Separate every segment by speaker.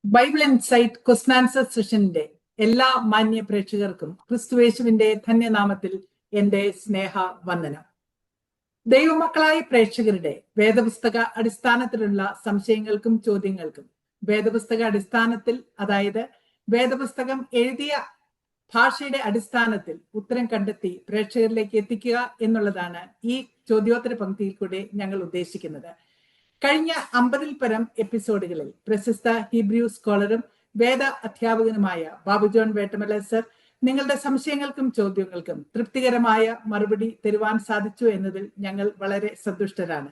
Speaker 1: Bible insight question answer സെഷന്റെ എല്ലാ മാന്യ പ്രേക്ഷകർക്കും ക്രിസ്തുയേശുവിന്റെ ധന്യനാമത്തിൽ എന്റെ സ്നേഹ വന്ദനം. ദൈവമക്കളായ പ്രേക്ഷകരുടെ വേദപുസ്തക അടിസ്ഥാനത്തിലുള്ള സംശയങ്ങൾക്കും ചോദ്യങ്ങൾക്കും വേദപുസ്തക അടിസ്ഥാനത്തിൽ, അതായത് വേദപുസ്തകം എഴുതിയ ഭാഷയുടെ അടിസ്ഥാനത്തിൽ ഉത്തരം കണ്ടെത്തി പ്രേക്ഷകരിലേക്ക് എത്തിക്കുക എന്നുള്ളതാണ് ഈ ചോദ്യോത്തര പങ്ക്തിയിൽ കൂടെ ഞങ്ങൾ ഉദ്ദേശിക്കുന്നത്. കഴിഞ്ഞ 50-ൽ പരം എപ്പിസോഡുകളിൽ പ്രശസ്ത ഹീബ്രു സ്കോളറും വേദ അധ്യാപകനുമായ ബാബു ജോൺ വേട്ടമല സർ നിങ്ങളുടെ സംശയങ്ങൾക്കും ചോദ്യങ്ങൾക്കും തൃപ്തികരമായ മറുപടി തരുവാൻ സാധിച്ചു എന്നതിൽ ഞങ്ങൾ വളരെ സന്തുഷ്ടരാണ്.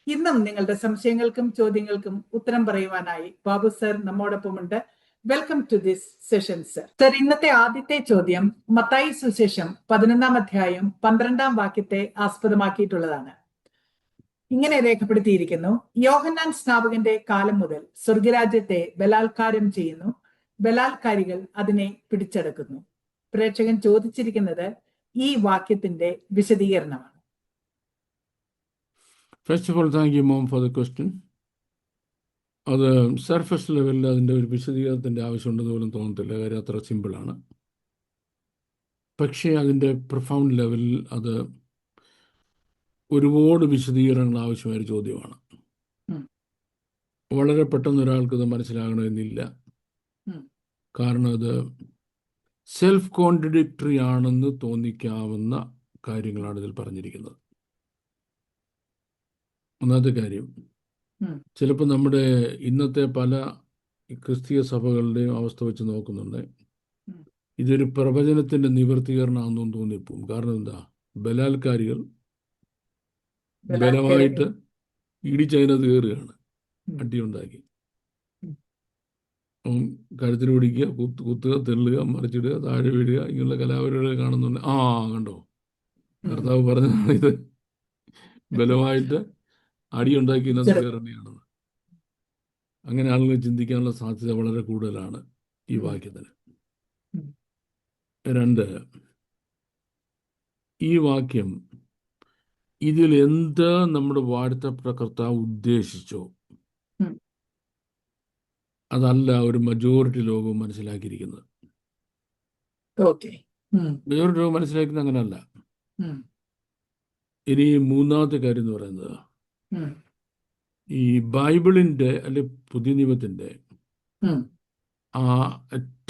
Speaker 1: ഇന്നും നിങ്ങളുടെ സംശയങ്ങൾക്കും ചോദ്യങ്ങൾക്കും ഉത്തരം പറയുവാനായി ബാബു സർ നമ്മോടൊപ്പമുണ്ട്. Welcome to this session sir. Sir, ഇന്നത്തെ ആദ്യത്തെ ചോദ്യം മത്തായി സുവിശേഷം 11-ാം അധ്യായം 12-ാം വാക്യത്തെ ആസ്പദമാക്കിയിട്ടുള്ളതാണ്. ഇങ്ങനെ രേഖപ്പെടുത്തിയിരിക്കുന്നു: യോഹന്നാൻ സ്നാപകന്റെ കാലം മുതൽ സ്വർഗരാജ്യത്തെ ബലാത്കാരം ചെയ്യുന്നു, ബലാത്കാരികൾ അതിനെ പിടിച്ചെടുക്കുന്നു. പ്രേക്ഷകൻ ചോദിച്ചിരിക്കുന്നത് ഈ വാക്യത്തിന്റെ വിശദീകരണമാണ്.
Speaker 2: First of all, thank you, Mom, for the question. അത് സർഫസ് ലെവലിൽ അതിൻ്റെ ഒരു വിശദീകരണത്തിൻ്റെ ആവശ്യമുണ്ടെന്ന് പോലും തോന്നത്തില്ല. കാര്യം അത്ര സിമ്പിളാണ്. പക്ഷേ അതിൻ്റെ പ്രൊഫൗണ്ട് ലെവലിൽ അത് ഒരുപാട് വിശദീകരണങ്ങൾ ആവശ്യമായൊരു ചോദ്യമാണ്. വളരെ പെട്ടെന്ന് ഒരാൾക്കത് മനസ്സിലാകണമെന്നില്ല. കാരണം അത് സെൽഫ് കോൺട്രഡിക്ടറി ആണെന്ന് തോന്നിക്കാവുന്ന കാര്യങ്ങളാണ് ഇതിൽ പറഞ്ഞിരിക്കുന്നത്. ഒന്നാമത്തെ കാര്യം, ചിലപ്പോൾ നമ്മുടെ ഇന്നത്തെ പല ക്രിസ്തീയ സഭകളുടെയും അവസ്ഥ വെച്ച് നോക്കുന്നുണ്ട്, ഇതൊരു പ്രവചനത്തിൻ്റെ നിവർത്തീകരണമാണെന്നും തോന്നിപ്പോവും. കാരണം എന്താ, ബലാത്കാരികൾ ബലമായിട്ട് ഇടിച്ചതിനകത്ത് കയറുകയാണ്, അടിയുണ്ടാക്കി. കഴുത്തിൽ പിടിക്കുക, കുത്തുക, തെള്ളുക, മറിച്ചിടുക, താഴെ വീഴുക, ഇങ്ങനെയുള്ള കലാപരിപാടികൾ കാണുന്നുണ്ട്. കണ്ടോ, കർത്താവ് പറഞ്ഞതാണ് ഇത് ബലമായിട്ട് അടിയുണ്ടാക്കിയതിനകത്ത് കയറേണ്ടതാണെന്ന്. അങ്ങനെ ആളുകൾ ചിന്തിക്കാനുള്ള സാധ്യത വളരെ കൂടുതലാണ് ഈ വാക്യത്തിന്. രണ്ട്, ഈ വാക്യം ഇതിൽ എന്ത് നമ്മുടെ വാഴ്ത്തപ്പെട്ട കർത്താവ് ഉദ്ദേശിച്ചോ അതല്ല ഒരു മജോറിറ്റി ലോകവും മനസ്സിലാക്കിയിരിക്കുന്നത്. മജോറിറ്റി ലോകം മനസ്സിലാക്കുന്നത് അങ്ങനെയല്ല. ഇനി മൂന്നാമത്തെ കാര്യം എന്ന് പറയുന്നത്, ഈ ബൈബിളിൻ്റെ അല്ലെ പുതിയ നിയമത്തിൻ്റെ ആ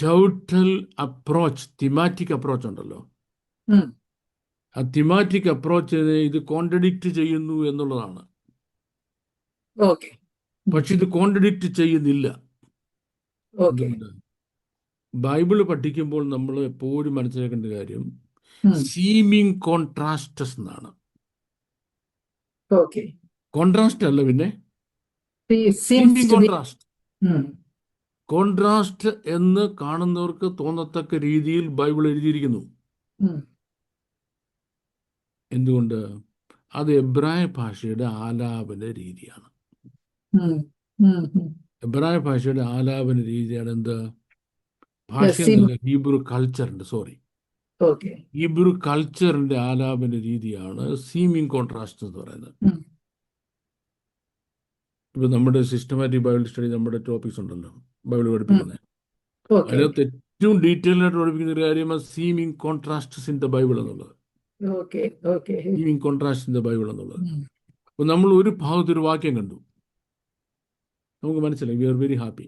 Speaker 2: ടോട്ടൽ അപ്രോച്ച്, തിമാറ്റിക് അപ്രോച്ച് ഉണ്ടല്ലോ, ആ തിമാറ്റിക് അപ്രോച്ചിനെ ഇത് കോൺട്രഡിക്റ്റ് ചെയ്യുന്നു എന്നുള്ളതാണ്. പക്ഷെ ഇത് കോൺട്രഡിക്റ്റ് ചെയ്യുന്നില്ല. ബൈബിള് പഠിക്കുമ്പോൾ നമ്മൾ എപ്പോഴും മനസ്സിലാക്കേണ്ട കാര്യം സീമിങ് കോൺട്രാസ്റ്റസ് എന്നാണ്. കോൺട്രാസ്റ്റ് അല്ല, പിന്നെ സീമിങ് കോൺട്രാസ്റ്റ്. കോൺട്രാസ്റ്റ് എന്ന് കാണുന്നവർക്ക് തോന്നത്തക്ക രീതിയിൽ ബൈബിൾ എഴുതിയിരിക്കുന്നു. എന്തുകൊണ്ട്? അത് എബ്രായ ഭാഷയുടെ ആലാപന രീതിയാണ്. എബ്രായ ഭാഷയുടെ ആലാപന രീതിയാണ് എന്ത്? ഭാഷയെന്നല്ല, ഹീബ്രു കൾച്ചറിന്റെ, ഹീബ്രു കൾച്ചറിന്റെ ആലാപന രീതിയാണ് സീമിങ് കോൺട്രാസ്റ്റ് എന്ന് പറയുന്നത്. ഇപ്പൊ നമ്മുടെ സിസ്റ്റമാറ്റിക് ബൈബിൾ സ്റ്റഡി, നമ്മുടെ ടോപ്പിക്സ് ഉണ്ടല്ലോ ബൈബിൾ പഠിപ്പിക്കുന്നത്, അതിനകത്ത് ഏറ്റവും ഡീറ്റെയിൽ ആയിട്ട് പഠിപ്പിക്കുന്ന ഒരു കാര്യമാണ് സീമിങ് കോൺട്രാസ്റ്റ്സ് ഇൻ ദ ബൈബിൾ എന്നുള്ളത്. Seaming contrast in the Bible എന്നുള്ളത്. അപ്പൊ നമ്മൾ ഒരു ഭാഗത്ത് ഒരു വാക്യം കണ്ടു, നമുക്ക് മനസ്സിലായി, വി ആർ വെരി ഹാപ്പി,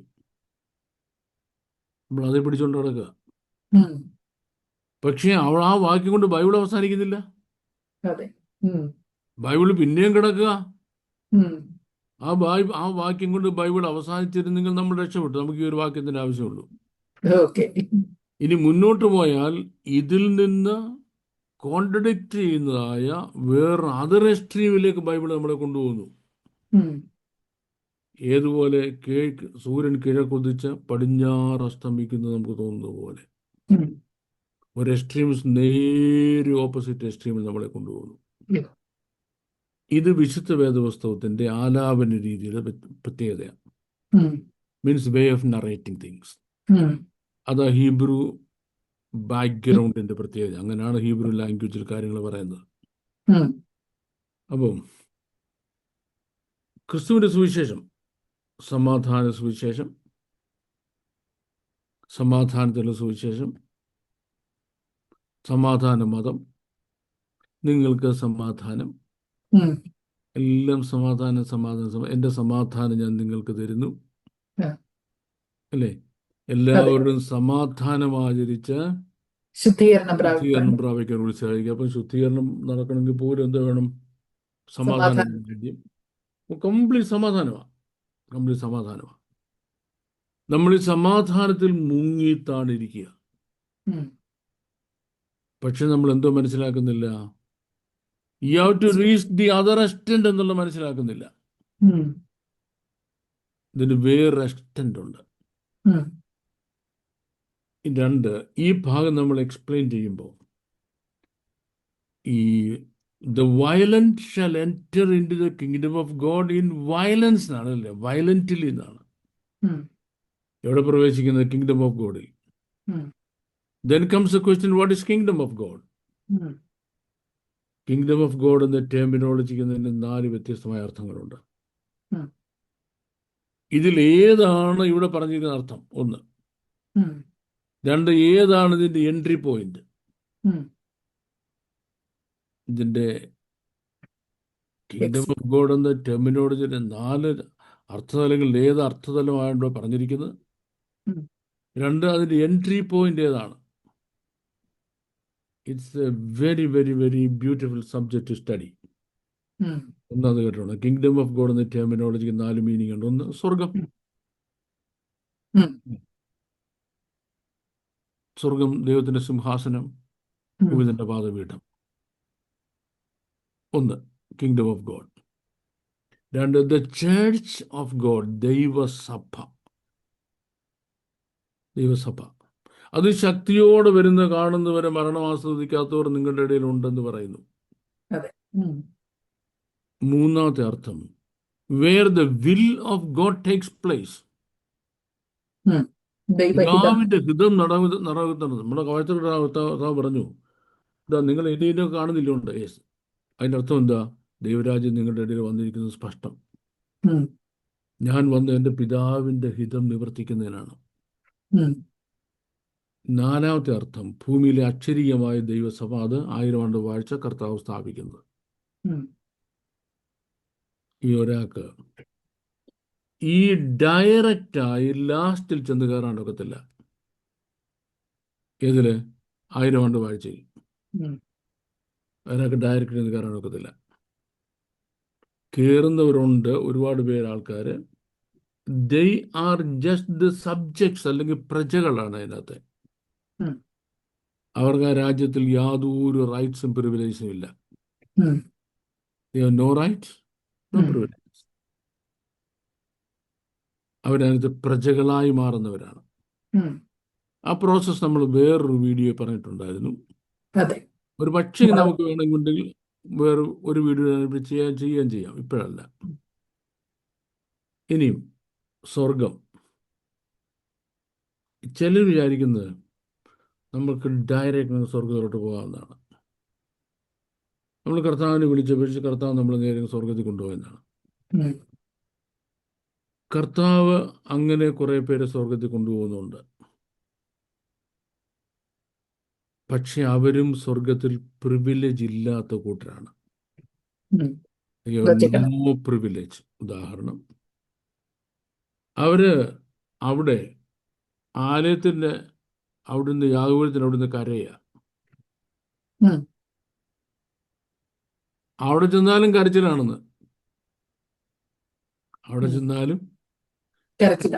Speaker 2: നമ്മൾ അതേ പിടിച്ചുകൊണ്ട് നടക്കുക. പക്ഷേ ആ വാക്യം കൊണ്ട് ബൈബിൾ അവസാനിക്കുന്നില്ല. ബൈബിൾ പിന്നെയും കിടക്കുക. ആ വാക്യം കൊണ്ട് ബൈബിൾ അവസാനിച്ചിരുന്നെങ്കിൽ നമ്മൾ രക്ഷപ്പെട്ടു. നമുക്ക് ഈ ഒരു വാക്യത്തിന്റെ ആവശ്യമുള്ളൂ. ഇനി മുന്നോട്ട് പോയാൽ ഇതിൽ നിന്ന് കോൺട്രഡിക്റ്റ് ചെയ്യുന്നതായ വേറെ അതർ എക്സ്ട്രീമിലേക്ക് ബൈബിൾ നമ്മളെ കൊണ്ടുപോകുന്നു. ഏതുപോലെ സൂര്യൻ കിഴക്കുദിച്ച് പടിഞ്ഞാറ് അസ്തമിക്കുന്നത് നമുക്ക് തോന്നുന്നത് പോലെ ഒരു എക്സ്ട്രീംസ് നേരെ ഓപ്പോസിറ്റ് എക്സ്ട്രീമിൽ നമ്മളെ കൊണ്ടുപോകുന്നു. ഇത് വിശുദ്ധ വേദപുസ്തകത്തിന്റെ ആലാപന രീതിയുടെ പ്രത്യേകതയാണ്. Means way of narrating things. അത് ഹീബ്രു ബാക്ക്ഗ്രൗണ്ടിന്റെ പ്രത്യേകത. അങ്ങനെയാണ് ഹീബ്രു ലാംഗ്വേജിൽ കാര്യങ്ങൾ പറയുന്നത്. അപ്പം ക്രിസ്തുവിന്റെ സുവിശേഷം, സമാധാന സുവിശേഷം, സമാധാനത്തിലുള്ള സുവിശേഷം, സമാധാന മതം, നിങ്ങൾക്ക് സമാധാനം,
Speaker 1: ഉം,
Speaker 2: എല്ലാം സമാധാനം. എൻ്റെ സമാധാനം ഞാൻ നിങ്ങൾക്ക് തരുന്നു,
Speaker 1: ആ,
Speaker 2: അല്ലേ?
Speaker 1: അതെ.
Speaker 2: എല്ലാവരുടെയും സമാധാനം ആചരിച്ച്
Speaker 1: ശുദ്ധീകരണം പ്രാപിക്കാൻ
Speaker 2: ശുദ്ധീകരണം പ്രാപിക്കാൻ ഉത്സാഹിക്കുക. അപ്പം ശുദ്ധീകരണം നടക്കണമെങ്കിൽ പോലും എന്താ വേണം? സമാധാനം
Speaker 1: സമാധാനം.
Speaker 2: വേണ്ടി. കംപ്ലീറ്റ് സമാധാനമാണ്. നമ്മൾ ഈ സമാധാനത്തിൽ മുങ്ങിത്താണിരിക്കുക.
Speaker 1: ഉം,
Speaker 2: പക്ഷെ നമ്മൾ എന്തോ മനസ്സിലാക്കുന്നില്ല? You have to reach the other extent എന്നുള്ള മനസ്സിലാക്കുന്നില്ല.
Speaker 1: ഉം,
Speaker 2: ഇതിന് വേറെ എക്സ്റ്റെന്റ് ഉണ്ട്.
Speaker 1: ഉം,
Speaker 2: രണ്ട്, ഈ ഭാഗം നമ്മൾ എക്സ്പ്ലെയിൻ ചെയ്യുമ്പോൾ ഈ the violent shall enter into the kingdom of God in violence എന്നാണ്, അല്ലേ? വയലന്റ്ലി എന്നാണ്
Speaker 1: ഉം,
Speaker 2: എവിടെ പ്രവേശിക്കുന്നത്? കിങ്ഡം ഓഫ് ഗോഡിൽ.
Speaker 1: ഉം,
Speaker 2: then comes a question, what is kingdom of God?
Speaker 1: ഉം,
Speaker 2: കിങ്ഡം ഓഫ് ഗോഡ് എന്ന ടെർമിനോളജിക്ക് തന്നെ 4 വ്യത്യസ്തമായ അർത്ഥങ്ങളുണ്ട്.
Speaker 1: ഉം,
Speaker 2: ഇതിൽ ഏതാണ് ഇവിടെ പറഞ്ഞിരിക്കുന്ന അർത്ഥം? ഒന്ന്.
Speaker 1: ഉം,
Speaker 2: രണ്ട്, ഏതാണ് ഇതിന്റെ എൻട്രി പോയിന്റ്?
Speaker 1: ഉം.
Speaker 2: ഇതിന്റെ കിങ്ഡം ഓഫ് ഗോഡ് എന്ന ടെർമിനോളജിയുടെ 4 അർത്ഥതലങ്ങളിൽ ഏത് അർത്ഥതലമാണ് ഇവിടെ പറഞ്ഞിരിക്കുന്നത്?
Speaker 1: ഉം.
Speaker 2: രണ്ട്, അതിന്റെ എൻട്രി പോയിന്റ് ഏതാണ്? It's a very very very beautiful subject to study.
Speaker 1: ഉം,
Speaker 2: ഒന്നത് കേട്ടോ, കിങ്ഡം ഓഫ് ഗോഡ് എന്ന ടെർമിനോളജിക്ക് 4 മീനിങ് ഉണ്ട്. ഒന്ന്, സ്വർഗം.
Speaker 1: ഉം,
Speaker 2: സ്വർഗം ദൈവത്തിന്റെ സിംഹാസനം,
Speaker 1: ഉം,
Speaker 2: ഭൂമിതന്റെ പാദപീഠം. ഒന്ന്, കിങ്ഡം ഓഫ് ഗോഡ്. രണ്ട്, ദ ചർച്ച് ഓഫ് ഗോഡ്, ദൈവസഭ. അത് ശക്തിയോടെ വരുന്ന കാണുന്നവരെ മരണം ആസ്വദിക്കാത്തവർ നിങ്ങളുടെ ഇടയിൽ ഉണ്ടെന്ന് പറയുന്നു.
Speaker 1: അതെ. ഉം,
Speaker 2: മൂന്നാമത്തെ അർത്ഥം, where the will of God takes place.
Speaker 1: ഉം. ദൈവഹിതം.
Speaker 2: പിതാവിന്റെ ഹിതം നടക്കുന്നത്. നമ്മുടെ കാഴ്ച പറഞ്ഞു, ഇതാ നിങ്ങൾ എന്നെ കാണുന്നില്ലുണ്ട്. യെസ്, അതിൻ്റെ അർത്ഥം എന്താ? ദൈവരാജ്യം നിങ്ങളുടെ ഇടയിൽ വന്നിരിക്കുന്നത് സ്പഷ്ടം.
Speaker 1: ഉം,
Speaker 2: ഞാൻ വന്ന് എൻ്റെ പിതാവിന്റെ ഹിതം നിവർത്തിക്കുന്നതിനാണ്.
Speaker 1: ഉം,
Speaker 2: നാലാമത്തെ അർത്ഥം, ഭൂമിയിലെ അക്ഷരീയമായ ദൈവസഭ, അത് 1000 ആണ്ട് വാഴ്ച കർത്താവ് സ്ഥാപിക്കുന്നത്.
Speaker 1: ഉം,
Speaker 2: ഈ ഒരാൾക്ക് ഈ ഡയറക്റ്റായി ലാസ്റ്റിൽ ചെന്ന് കയറാൻ ഒക്കത്തില്ല. ഏതില്? 1000 ആണ്ട് വാഴ്ചയിൽ.
Speaker 1: ഉം,
Speaker 2: ഒരാൾക്ക് ഡയറക്റ്റ് ചെന്ന് കയറാൻ ഒക്കത്തില്ല. കയറുന്നവരുണ്ട്, ഒരുപാട് പേര്, ആൾക്കാർ. They are just the subjects, അല്ലെങ്കിൽ പ്രജകളാണ് അതിനകത്ത്.
Speaker 1: ഉം,
Speaker 2: അവർക്ക് ആ രാജ്യത്തിൽ യാതൊരു റൈറ്റ്സും പ്രിവിലേജും ഇല്ല.
Speaker 1: ഉം,
Speaker 2: നോ റൈറ്റ്സ്, നോ
Speaker 1: ഉം.
Speaker 2: പ്രിവിലേജ്. അവരതിനകത്ത് പ്രജകളായി മാറുന്നവരാണ്.
Speaker 1: ഉം.
Speaker 2: ആ പ്രോസസ്സ് നമ്മൾ വേറൊരു വീഡിയോ പറഞ്ഞിട്ടുണ്ടായിരുന്നു.
Speaker 1: അതെ.
Speaker 2: ഒരു പക്ഷേ നമുക്ക് വേണമെങ്കിൽ വേറെ ഒരു വീഡിയോ ചെയ്യാം, ഇപ്പോഴല്ല. ഇനിയും സ്വർഗം. ചിലർ വിചാരിക്കുന്നത് നമുക്ക് ഡയറക്റ്റ് സ്വർഗത്തിലോട്ട് പോകാവുന്നതാണ്. നമ്മൾ കർത്താവിനെ വിളിച്ചപേക്ഷിച്ച് കർത്താവ് നമ്മൾ നേരെ സ്വർഗത്തിൽ കൊണ്ടുപോകുന്നതാണ്.
Speaker 1: ഉം,
Speaker 2: കർത്താവ് അങ്ങനെ കുറെ പേരെ സ്വർഗത്തിൽ കൊണ്ടുപോകുന്നുണ്ട്. പക്ഷെ അവരും സ്വർഗത്തിൽ പ്രിവിലേജ് ഇല്ലാത്ത കൂട്ടരാണ്.
Speaker 1: ഉം. ശ്രദ്ധിക്കണം.
Speaker 2: No privilege. ഉദാഹരണം, അവര് അവിടെ ആലയത്തിന്റെ അവിടുന്ന് യാഗപീഠത്തിന് അവിടുന്ന് കരയുക.
Speaker 1: ഉം,
Speaker 2: അവിടെ ചെന്നാലും കരച്ചിലാണെന്ന്. അവിടെ
Speaker 1: ഉം.
Speaker 2: ചെന്നാലും
Speaker 1: കരച്ചില.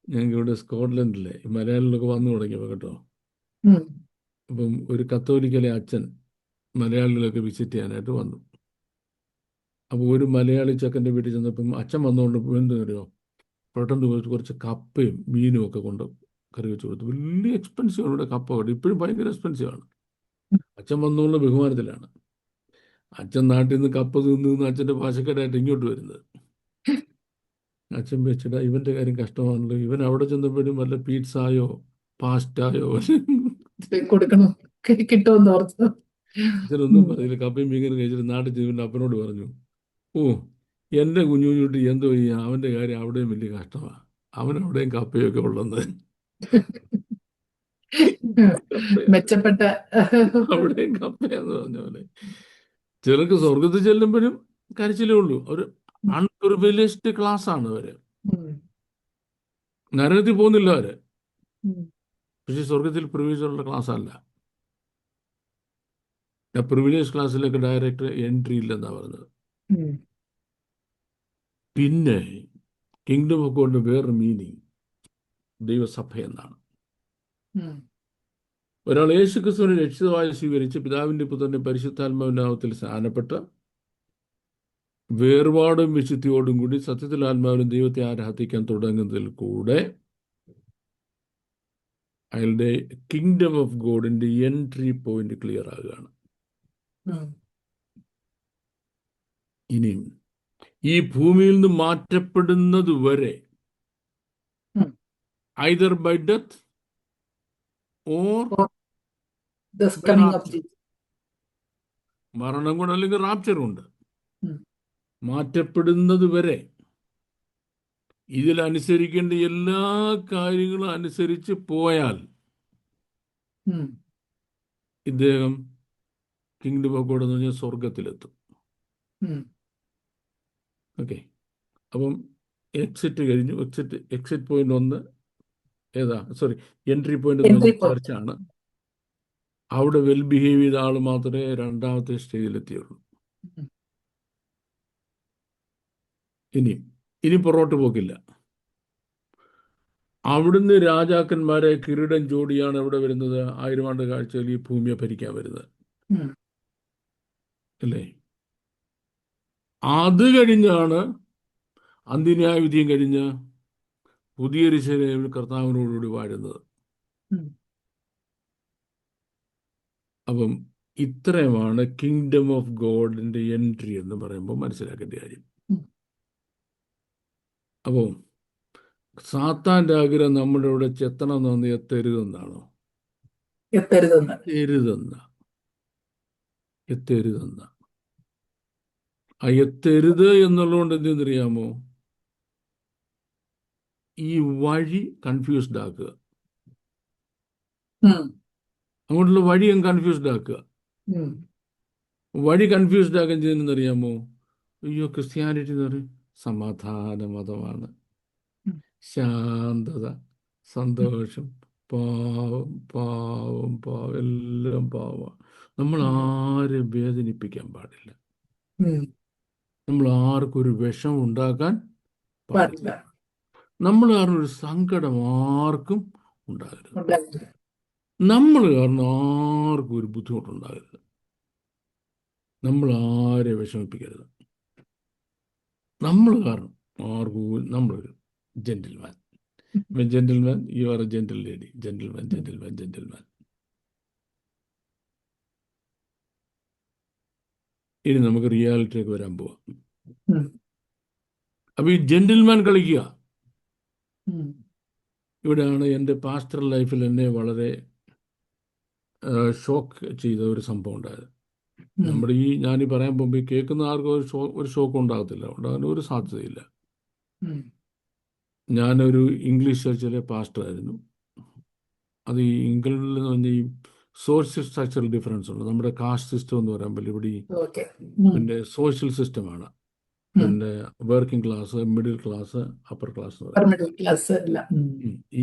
Speaker 2: ഞങ്ങൾക്ക് ഇവിടെ സ്കോട്ട്ലൻഡിലെ മലയാളികളൊക്കെ വന്നു തുടങ്ങിയപ്പോൾ കേട്ടോ.
Speaker 1: ഉം,
Speaker 2: അപ്പം ഒരു കത്തോലിക്കലെ അച്ഛൻ മലയാളികളൊക്കെ വിസിറ്റ് ചെയ്യാനായിട്ട് വന്നു. അപ്പോൾ ഒരു മലയാളി ചെക്കൻ്റെ വീട്ടിൽ ചെന്നപ്പം അച്ഛൻ വന്നുകൊണ്ട് എന്ത് അറിയോ, പെട്ടെന്ന് കുറച്ച് കപ്പയും മീനും ഒക്കെ കൊണ്ട് കറി വെച്ച് കൊടുത്തു. വലിയ എക്സ്പെൻസീവ് ആണ് ഇവിടെ കപ്പ കറി, ഇപ്പോഴും ഭയങ്കര എക്സ്പെൻസീവ് ആണ്. അച്ഛൻ വന്നുള്ള ബഹുമാനത്തിലാണ്. അച്ഛൻ നാട്ടിൽ നിന്ന് കപ്പ തിന്ന് അച്ഛൻ്റെ ഭാഷക്കാരായിട്ട് ഇങ്ങോട്ട് വരുന്നത്. അച്ഛൻ വെച്ചിട്ട് ഇവൻ്റെ കാര്യം കഷ്ടമാണല്ലോ, ഇവൻ അവിടെ ചെന്നപ്പോഴും വല്ല പീറ്റ്സായോ പാസ്റ്റായോ
Speaker 1: കൊടുക്കണം, കിട്ടുമെന്ന് ഓർത്തു.
Speaker 2: അച്ഛനൊന്നും പറയില്ല. കപ്പയും മീനും കഴിച്ചിട്ട് നാട്ടിൽ ചെന്നിട്ട് അപ്പനോട് പറഞ്ഞു, ഓ എൻ്റെ കുഞ്ഞുകുഞ്ഞുട്ടി എന്തോ ചെയ്യാം, അവൻ്റെ കാര്യം അവിടെയും വലിയ കഷ്ടമാണ്. അവനവിടെയും കപ്പയൊക്കെ ഉള്ളത്.
Speaker 1: മെച്ചപ്പെട്ട
Speaker 2: അവിടെയും കപ്പയാന്ന് പറഞ്ഞ പോലെ ചിലർക്ക് സ്വർഗത്തിൽ ചെല്ലുമ്പോഴും കരച്ചിലേ ഉള്ളൂ. ഒരു അൺപ്രിവിലേജ്ഡ് ക്ലാസ് ആണ് അവര്. നരകത്തിൽ പോകുന്നില്ല അവര്, പക്ഷെ സ്വർഗത്തിൽ പ്രിവിലേജുള്ള ക്ലാസ് അല്ല. പ്രിവിലേജ് ക്ലാസ്സിലേക്ക് ഡയറക്റ്റ് എൻട്രി ഇല്ലെന്നാ പറഞ്ഞത്. പിന്നെ കിങ്ഡം ഓഫ് ഗോഡിന്റെ വേറൊരു മീനിങ് ദൈവസഭ എന്നാണ്. ഒരാൾ യേശു ക്രിസ്തുവിനെ രക്ഷിതമായി സ്വീകരിച്ച് പിതാവിന്റെ പുത്രന്റെ പരിശുദ്ധാത്മാവിന്റെ നാമത്തിൽ സ്നാനപ്പെട്ട് വേർപാടും വിശുദ്ധിയോടും കൂടി സത്യത്തിൽ ആത്മാവിനും ദൈവത്തെ ആരാധിക്കാൻ തുടങ്ങുന്നതിൽ കൂടെ അയാളുടെ കിങ്ഡം ഓഫ് ഗോഡിന്റെ എൻട്രി പോയിന്റ് ക്ലിയർ ആകുകയാണ്. ഇനിയും ഈ ഭൂമിയിൽ നിന്ന് മാറ്റപ്പെടുന്നത് വരെ ഐദർ ബൈ ഡെത്ത് ഓർ മരണം കൊണ്ട് അല്ലെങ്കിൽ റാപ്ചർ കൊണ്ട് മാറ്റപ്പെടുന്നത് വരെ ഇതിലനുസരിക്കേണ്ട എല്ലാ കാര്യങ്ങളും അനുസരിച്ച് പോയാൽ ഇദ്ദേഹം കിങ്ഡം ഓഫ് ഗോഡ് എന്ന് പറഞ്ഞാൽ സ്വർഗത്തിലെത്തും. ഓക്കെ, അപ്പം എക്സിറ്റ് കഴിഞ്ഞു. എക്സിറ്റ് പോയിന്റ് 1 ഏതാ, സോറി, എൻട്രി പോയിന്റ് ചർച്ചാണ്. അവിടെ വെൽ ബിഹേവ് ചെയ്ത ആൾ മാത്രമേ രണ്ടാമത്തെ സ്റ്റേജിലെത്തിയുള്ളൂ. ഇനി പുറകോട്ട് പോക്കില്ല. അവിടുന്ന് രാജാക്കന്മാരെ കിരീടം ജോഡിയാണ് എവിടെ വരുന്നത്? 1000 ആണ്ട് കാഴ്ചയിൽ ഈ ഭൂമിയെ ഭരിക്കാൻ വരുന്നത് അല്ലേ? അത് കഴിഞ്ഞാണ് അന്ത്യന്യായവിധിയും കഴിഞ്ഞ് പുതിയ യെരൂശലേമിൽ കർത്താവിനോടുകൂടി വാഴുന്നത്. അപ്പം ഇത്രയുമാണ് കിങ്ഡം ഓഫ് ഗോഡിന്റെ എൻട്രി എന്ന് പറയുമ്പോൾ മനസ്സിലാക്കേണ്ട കാര്യം. അപ്പോൾ സാത്താന്റെ ആഗ്രഹം നമ്മുടെ ഇവിടെ ചെത്തണമെന്ന് എത്തരുതെന്നാണോ? എത്തരുതെന്ന ആ എത്തരുത് എന്നുള്ളതുകൊണ്ട് എന്തെന്നറിയാമോ? ഈ വഴി കൺഫ്യൂസ്ഡ് ആക്കുക, അങ്ങോട്ടുള്ള വഴി കൺഫ്യൂസ്ഡ് ആക്കുക. വഴി കൺഫ്യൂസ്ഡ് ആക്കാൻ ചെയ്യുന്നറിയാമോ? അയ്യോ, ക്രിസ്ത്യാനിറ്റി എന്ന് പറയും സമാധാന മതമാണ്, ശാന്തത, സന്തോഷം, പാവം പാവം പാവം, എല്ലാം പാവമാണ്. നമ്മൾ ആരെയും വേദനിപ്പിക്കാൻ പാടില്ല, നമ്മൾ ആർക്കും ഒരു വിഷം ഉണ്ടാക്കാൻ പാടില്ല, നമ്മൾ കാരണം ഒരു സങ്കടം ആർക്കും ഉണ്ടാകരുത്, നമ്മൾ കാരണം ആർക്കും ഒരു ബുദ്ധിമുട്ടുണ്ടാകരുത്, നമ്മൾ ആരെ വിഷമിപ്പിക്കരുത്, നമ്മൾ കാരണം ആർക്കും. നമ്മളൊരു gentleman. Gentleman, you are A gentle lady. Gentleman, gentleman, gentleman. ഇനി നമുക്ക് റിയാലിറ്റിയിലേക്ക് വരാൻ പോവാം. അപ്പൊ ഈ ജെന്റിൽമാൻ കളിക്കുക ഇവിടെയാണ് എൻ്റെ പാസ്റ്ററൽ ലൈഫിൽ എന്നെ വളരെ ഷോക്ക് ചെയ്ത ഒരു സംഭവം ഉണ്ടായത്. നമ്മുടെ ഞാനീ പറയാൻ പോകുമ്പോൾ ഈ കേൾക്കുന്ന ആർക്കും ഒരു ഷോക്ക് ഉണ്ടാകത്തില്ല, ഉണ്ടാകാൻ ഒരു സാധ്യതയില്ല. ഞാനൊരു ഇംഗ്ലീഷ് ചർച്ചിലെ പാസ്റ്ററായിരുന്നു. അത് ഈ ഇംഗ്ലണ്ടിൽ എന്ന് പറഞ്ഞാൽ ഈ സോഷ്യൽ സ്ട്രക്ചറൽ ഡിഫറൻസ് ഉണ്ട്. നമ്മുടെ കാസ്റ്റ് സിസ്റ്റം എന്ന് പറയുമ്പോൾ ഇവിടെ പിന്നെ സോഷ്യൽ സിസ്റ്റമാണ്. പിന്നെ working class, middle class, upper class.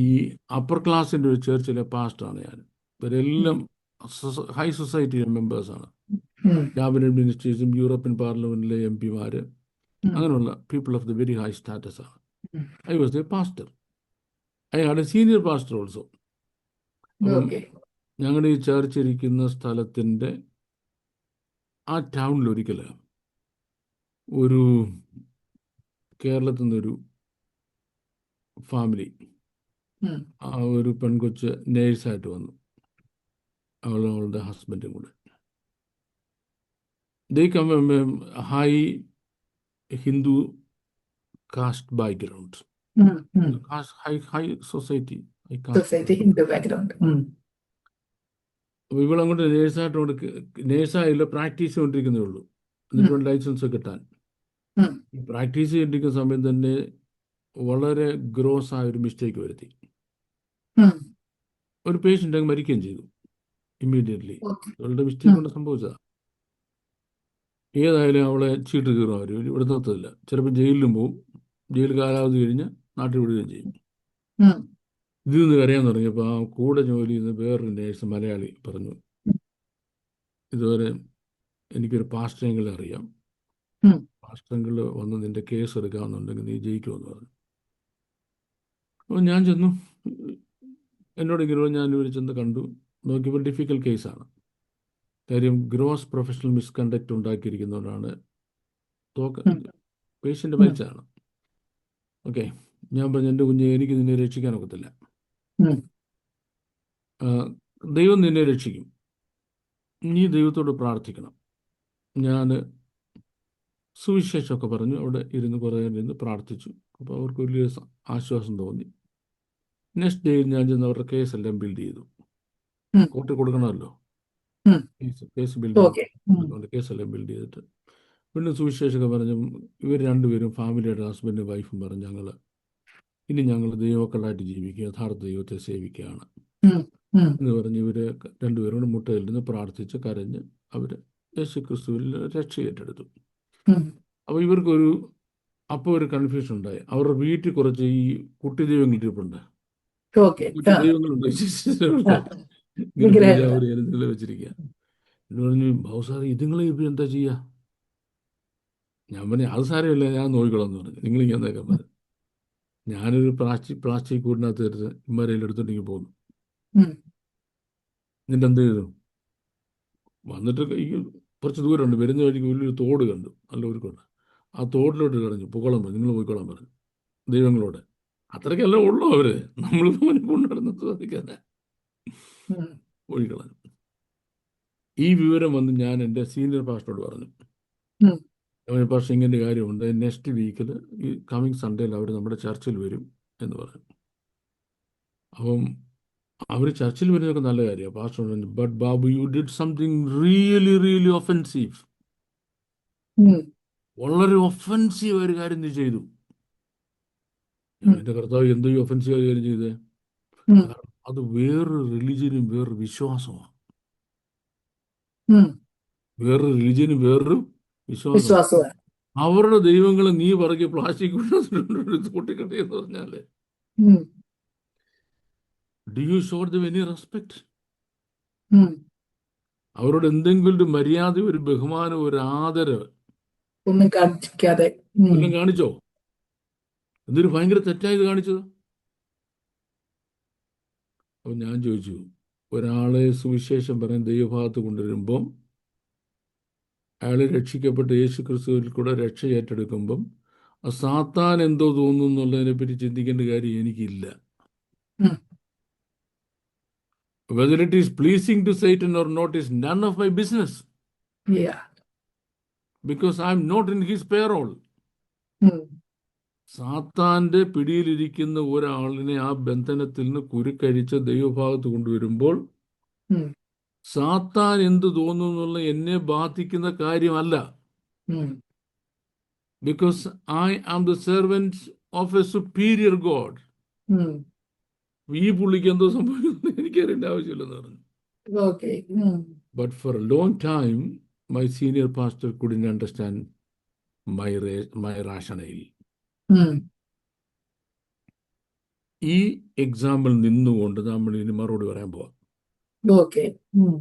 Speaker 2: ഈ അപ്പർ ക്ലാസിൻ്റെ ഒരു ചർച്ചിലെ പാസ്റ്ററാണ് ഞാൻ. ഇവരെല്ലാം ഹൈ സൊസൈറ്റി മെമ്പേഴ്സാണ്. ക്യാബിനറ്റ് മിനിസ്റ്റേഴ്സും യൂറോപ്യൻ പാർലമെന്റിലെ MP-മാര്, അങ്ങനെയുള്ള people of the very high status ആണ്. I was a pastor. I had a senior pastor also. ഞങ്ങളുടെ ഈ ചർച്ച് ഇരിക്കുന്ന സ്ഥലത്തിൻ്റെ ആ ടൗണിൽ ഒരിക്കൽ ഒരു കേരളത്തിൽ നിന്നൊരു ഫാമിലി, ആ ഒരു പെൺകൊച്ച് നേഴ്സായിട്ട് വന്നു, അവളുടെ ഹസ്ബൻഡും കൂടെ. They come from a high Hindu caste background. High society.
Speaker 1: Hindu background.
Speaker 2: അപ്പോൾ ഇവളങ്ങോട്ട് നേഴ്സായില്ല, പ്രാക്ടീസ് ചെയ്തുകൊണ്ടിരിക്കുന്നേ ഉള്ളൂ. എന്നിട്ട് ലൈസൻസ് കിട്ടാൻ പ്രാക്ടീസ് ചെയ്തിരിക്കുന്ന സമയം തന്നെ വളരെ ഗ്രോസ് ആയ ഒരു മിസ്റ്റേക്ക് വരുത്തി.
Speaker 1: ഉം.
Speaker 2: ഒരു പേഷ്യൻ്റ് അങ്ങ് മരിക്കുകയും ചെയ്തു ഇമ്മീഡിയറ്റ്ലി.
Speaker 1: ഓക്കെ.
Speaker 2: അവളുടെ മിസ്റ്റേക്ക്
Speaker 1: ഉം.
Speaker 2: കൊണ്ട് സംഭവിച്ചതാണ്. ഏതായാലും അവളെ ചീട്ട് കീറും, അവർ ഇവിടെ നിർത്തത്തില്ല. ചിലപ്പോൾ ജയിലിലും പോവും. ജയിൽ കാലാവധി കഴിഞ്ഞ് നാട്ടിൽ വിടുകയും ചെയ്യും.
Speaker 1: ഉം.
Speaker 2: ഇതിൽ നിന്ന് കരയാൻ തുടങ്ങിയപ്പോൾ ആ കൂടെ ജോലി ചെയ്യുന്ന വേറൊരു നേഴ്സ് മലയാളി പറഞ്ഞു, ഇതുവരെ എനിക്കൊരു പാസ്റ്ററെങ്കിലും അറിയാം,
Speaker 1: ഉം.
Speaker 2: പാസ്റ്ററെങ്കിൽ വന്ന് നിൻ്റെ കേസ് എടുക്കാമെന്നുണ്ടെങ്കിൽ നീ ജയിക്കുമെന്ന് പറഞ്ഞു. അപ്പോൾ ഞാൻ ചെന്നു, എന്നോട് ഇങ്ങനെ ഞാൻ ഇവർ ചെന്ന് കണ്ടു. നോക്കിയപ്പോൾ ഡിഫിക്കൽട്ട് കേസാണ്. കാര്യം ഗ്രോസ് പ്രൊഫഷണൽ മിസ്കണ്ടക്റ്റ് ഉണ്ടാക്കിയിരിക്കുന്നതുകൊണ്ടാണ്
Speaker 1: ഉം.
Speaker 2: പേഷ്യൻ്റ്
Speaker 1: ഉം.
Speaker 2: മരിച്ചതാണ്. ഓക്കെ, ഞാൻ പറഞ്ഞു, എൻ്റെ കുഞ്ഞ്, എനിക്ക് നിന്നെ രക്ഷിക്കാൻ ഒക്കത്തില്ല.
Speaker 1: ഉം.
Speaker 2: ആ, ദൈവം നിന്നെ രക്ഷിക്കും, നീ ദൈവത്തോട് പ്രാർത്ഥിക്കണം. ഞാൻ സുവിശേഷമൊക്കെ പറഞ്ഞു അവിടെ ഇരുന്ന് കുറേ നേരം ഇരുന്ന് പ്രാർത്ഥിച്ചു. അപ്പോൾ അവർക്ക് വലിയ ആശ്വാസം തോന്നി. നെക്സ്റ്റ് ഡേയിൽ ഞാൻ ചെന്ന് അവരുടെ കേസെല്ലാം ബിൽഡ് ചെയ്തു.
Speaker 1: ഉം.
Speaker 2: കോർട്ടിൽ കൊടുക്കണമല്ലോ,
Speaker 1: ഉം.
Speaker 2: Case build
Speaker 1: okay. ഉം.
Speaker 2: ചെയ്തു. കേസെല്ലാം ബിൽഡ് ചെയ്തിട്ട് പിന്നെ സുവിശേഷമൊക്കെ പറഞ്ഞു. ഇവർ രണ്ടുപേരും ഫാമിലിയുടെ ഹസ്ബൻഡും വൈഫും പറഞ്ഞു, ഞങ്ങൾ ദൈവമക്കളായിട്ട് ജീവിക്കുക, യഥാർത്ഥ ദൈവത്തെ സേവിക്കുകയാണ്
Speaker 1: ഉം. ഉം.
Speaker 2: എന്ന് പറഞ്ഞ് ഇവർ രണ്ടുപേരും കൂടെ മുട്ടയിൽ നിന്ന് പ്രാർത്ഥിച്ച് കരഞ്ഞ് അവർ യേശു ക്രിസ്തുവിൽ രക്ഷ ഏറ്റെടുത്തു.
Speaker 1: ഉം.
Speaker 2: അപ്പോൾ അപ്പോൾ ഒരു കൺഫ്യൂഷൻ ഉണ്ടായി. അവരുടെ വീട്ടിൽ കുറച്ച് ഈ കുട്ടി ദൈവങ്ങൾ ഇരിപ്പുണ്ട്.
Speaker 1: ഓക്കെ.
Speaker 2: കുട്ടി ദൈവങ്ങളുണ്ട്,
Speaker 1: വിഗ്രഹങ്ങൾ.
Speaker 2: പൂജാവരി വെച്ചിരിക്കുക. എന്ന് പറഞ്ഞു, ബഹുസാറി ഇതുങ്ങളെ ഇപ്പം എന്താ ചെയ്യുക? ഞാൻ പറഞ്ഞു, അത് സാരമില്ല, ഞാൻ നോക്കിക്കോളാം എന്ന് പറഞ്ഞു. നിങ്ങളിങ്ങനെയൊക്കെ പറഞ്ഞു. ഞാനൊരു പ്ലാസ്റ്റിക് കൂടിനകത്ത് എടുത്ത് ഇമ്മരയിൽ എടുത്തിട്ടെങ്കിൽ പോന്നു.
Speaker 1: ഉം.
Speaker 2: എന്നിട്ട് എന്ത് ചെയ്തു? വന്നിട്ട് ഈ കുറച്ച് ദൂരമുണ്ട്, വരുന്ന വഴിക്ക് വലിയൊരു തോട് കണ്ടു, നല്ല ഊരുക്കുണ്ട്. ആ തോട്ടിലോട്ട് കളഞ്ഞു, പൊക്കോളാൻ പറഞ്ഞു, നിങ്ങൾ പോയിക്കോളാൻ പറഞ്ഞു ദൈവങ്ങളോട്. അത്രയ്ക്കല്ല ഉള്ളൂ അവര്, നമ്മളിപ്പോൾ കൊണ്ടുനടന്ന് സാധിക്കാതെ
Speaker 1: ഉം.
Speaker 2: പോയിക്കളഞ്ഞു. ഈ വിവരം വന്ന് ഞാൻ എൻ്റെ സീനിയർ പാസ്റ്ററോട് പറഞ്ഞു.
Speaker 1: ഉം.
Speaker 2: പക്ഷേ ഇങ്ങനെ കാര്യമുണ്ട്, നെക്സ്റ്റ് വീക്കിൽ ഈ കമ്മിങ് സൺഡേയിൽ അവർ നമ്മുടെ ചർച്ചിൽ വരും എന്ന് പറഞ്ഞു. അപ്പം അവർ ചർച്ചിൽ വരുന്നതൊക്കെ നല്ല കാര്യമാണ്. പാസ്റ്റർ പറഞ്ഞു, but Babu, you did something really really offensive.
Speaker 1: ഉം.
Speaker 2: വളരെ ഒഫെൻസീവ് ഒരു കാര്യം നീ ചെയ്തു.
Speaker 1: ഉം.
Speaker 2: എൻ്റെ കർത്താവ് എന്തോ ഈ ഒഫെൻസീവ് കാര്യം ചെയ്തേ?
Speaker 1: ഉം.
Speaker 2: കാരണം അത് വേറൊരു റിലിജനും വേറൊരു വിശ്വാസമാണ്.
Speaker 1: ഉം.
Speaker 2: വേറൊരു റിലിജനും വേറൊരു വിശ്വാസമാണ്.
Speaker 1: വിശ്വാസമാണ്.
Speaker 2: അവരുടെ ദൈവങ്ങളെ നീ പറകിയ പ്ലാസ്റ്റിക് പൊട്ടിക്കട്ടെന്ന് പറഞ്ഞാല്,
Speaker 1: ഉം.
Speaker 2: Do you show them any respect?
Speaker 1: ഉം.
Speaker 2: അവരോട് എന്തെങ്കിലും ഒരു മര്യാദ, ഒരു ബഹുമാനം, ഒരു ആദരവ്
Speaker 1: ഒന്നും കാണിക്കാതെ. ഉം.
Speaker 2: എല്ലാം കാണിച്ചോ? എന്തൊരു ഭയങ്കര തെറ്റായത് കാണിച്ചത്. അപ്പം ഞാൻ ചോദിച്ചു, ഒരാളെ സുവിശേഷം പറയാൻ ദൈവഭാഗത്ത് കൊണ്ടുവരുമ്പം അയാൾ രക്ഷിക്കപ്പെട്ട് യേശു ക്രിസ്തുവിൽ കൂടെ രക്ഷ ഏറ്റെടുക്കുമ്പം സാത്താൻ എന്തോ തോന്നുന്നു എന്നുള്ളതിനെ പറ്റി ചിന്തിക്കേണ്ട കാര്യം എനിക്കില്ല.
Speaker 1: ഉം.
Speaker 2: Whether it is pleasing to Satan or not is none of my business,
Speaker 1: Yeah.
Speaker 2: because I am not in his payroll.
Speaker 1: ഉം.
Speaker 2: സാത്താന്റെ പിടിയിലിരിക്കുന്ന ഒരാളിനെ ആ ബന്ധനത്തിൽ നിന്ന് കുരുക്കഴിച്ച് ദൈവഭാഗത്ത് കൊണ്ടുവരുമ്പോൾ
Speaker 1: ഉം.
Speaker 2: സാത്താൻ എന്ത് തോന്നുന്നു എന്നുള്ള എന്നെ ബാധിക്കുന്ന കാര്യമല്ല.
Speaker 1: ഉം.
Speaker 2: Because I am the servant of a superior God.
Speaker 1: ഉം.
Speaker 2: ഈ പുള്ളിക്ക് എന്തോ സംഭവിക്കുന്നത് എനിക്കറിയേണ്ട ആവശ്യമില്ലെന്ന് പറഞ്ഞു.
Speaker 1: ഓക്കെ. ഉം.
Speaker 2: But for A long time my senior pastor couldn't understand my rational.
Speaker 1: ഉം.
Speaker 2: ഈ എക്സാമ്പിൾ നിന്നുകൊണ്ട് നമ്മൾ ഇനി മറുപടി പറയാൻ പോവാം.
Speaker 1: ഓക്കെ. ഉം.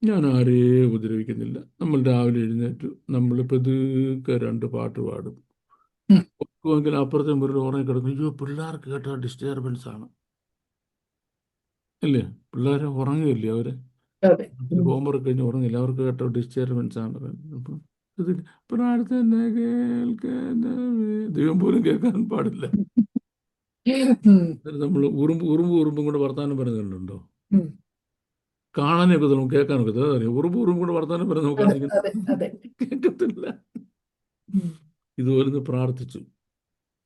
Speaker 2: ഞാൻ ആരെയും ഉപദ്രവിക്കുന്നില്ല. നമ്മൾ രാവിലെ എഴുന്നേറ്റു, നമ്മൾ പതുക്കെ 2 പാട്ട് പാടും.
Speaker 1: ഉം.
Speaker 2: ഒക്കുമെങ്കിൽ അപ്പുറത്തെ മുറിയിൽ ഉറങ്ങിക്കിടക്കും. അയ്യോ, പിള്ളേർക്ക് കേട്ടാൽ ഡിസ്റ്റർബൻസ് ആണ് അല്ലേ? പിള്ളേർ ഉറങ്ങില്ലേ? അവര്
Speaker 1: അതെ. ഉം.
Speaker 2: ഹോംവർക്ക് കഴിഞ്ഞ് ഉറങ്ങില്ല, അവർക്ക് കേട്ടോ ഡിസ്റ്റർബൻസ് ആണ്. അപ്പം പ്രാർത്ഥന കേൾക്കണമേ, ദൈവം പോലും കേൾക്കാൻ പാടില്ല.
Speaker 1: ഉം.
Speaker 2: നമ്മൾ ഉറുമ്പും കൂടെ വർത്താനം പറയുന്നുണ്ടോ?
Speaker 1: ഉം.
Speaker 2: കാണാനൊക്കെ നമുക്ക് കേൾക്കാനൊക്കെ ഉറുമ്പും കൂടെ വർത്താനം പറഞ്ഞ്
Speaker 1: അതെ.
Speaker 2: നമുക്ക്
Speaker 1: അതെ. അതെ.
Speaker 2: കേൾക്കത്തില്ല.
Speaker 1: ഉം.
Speaker 2: ഇതുപോലെ പ്രാർത്ഥിച്ചു.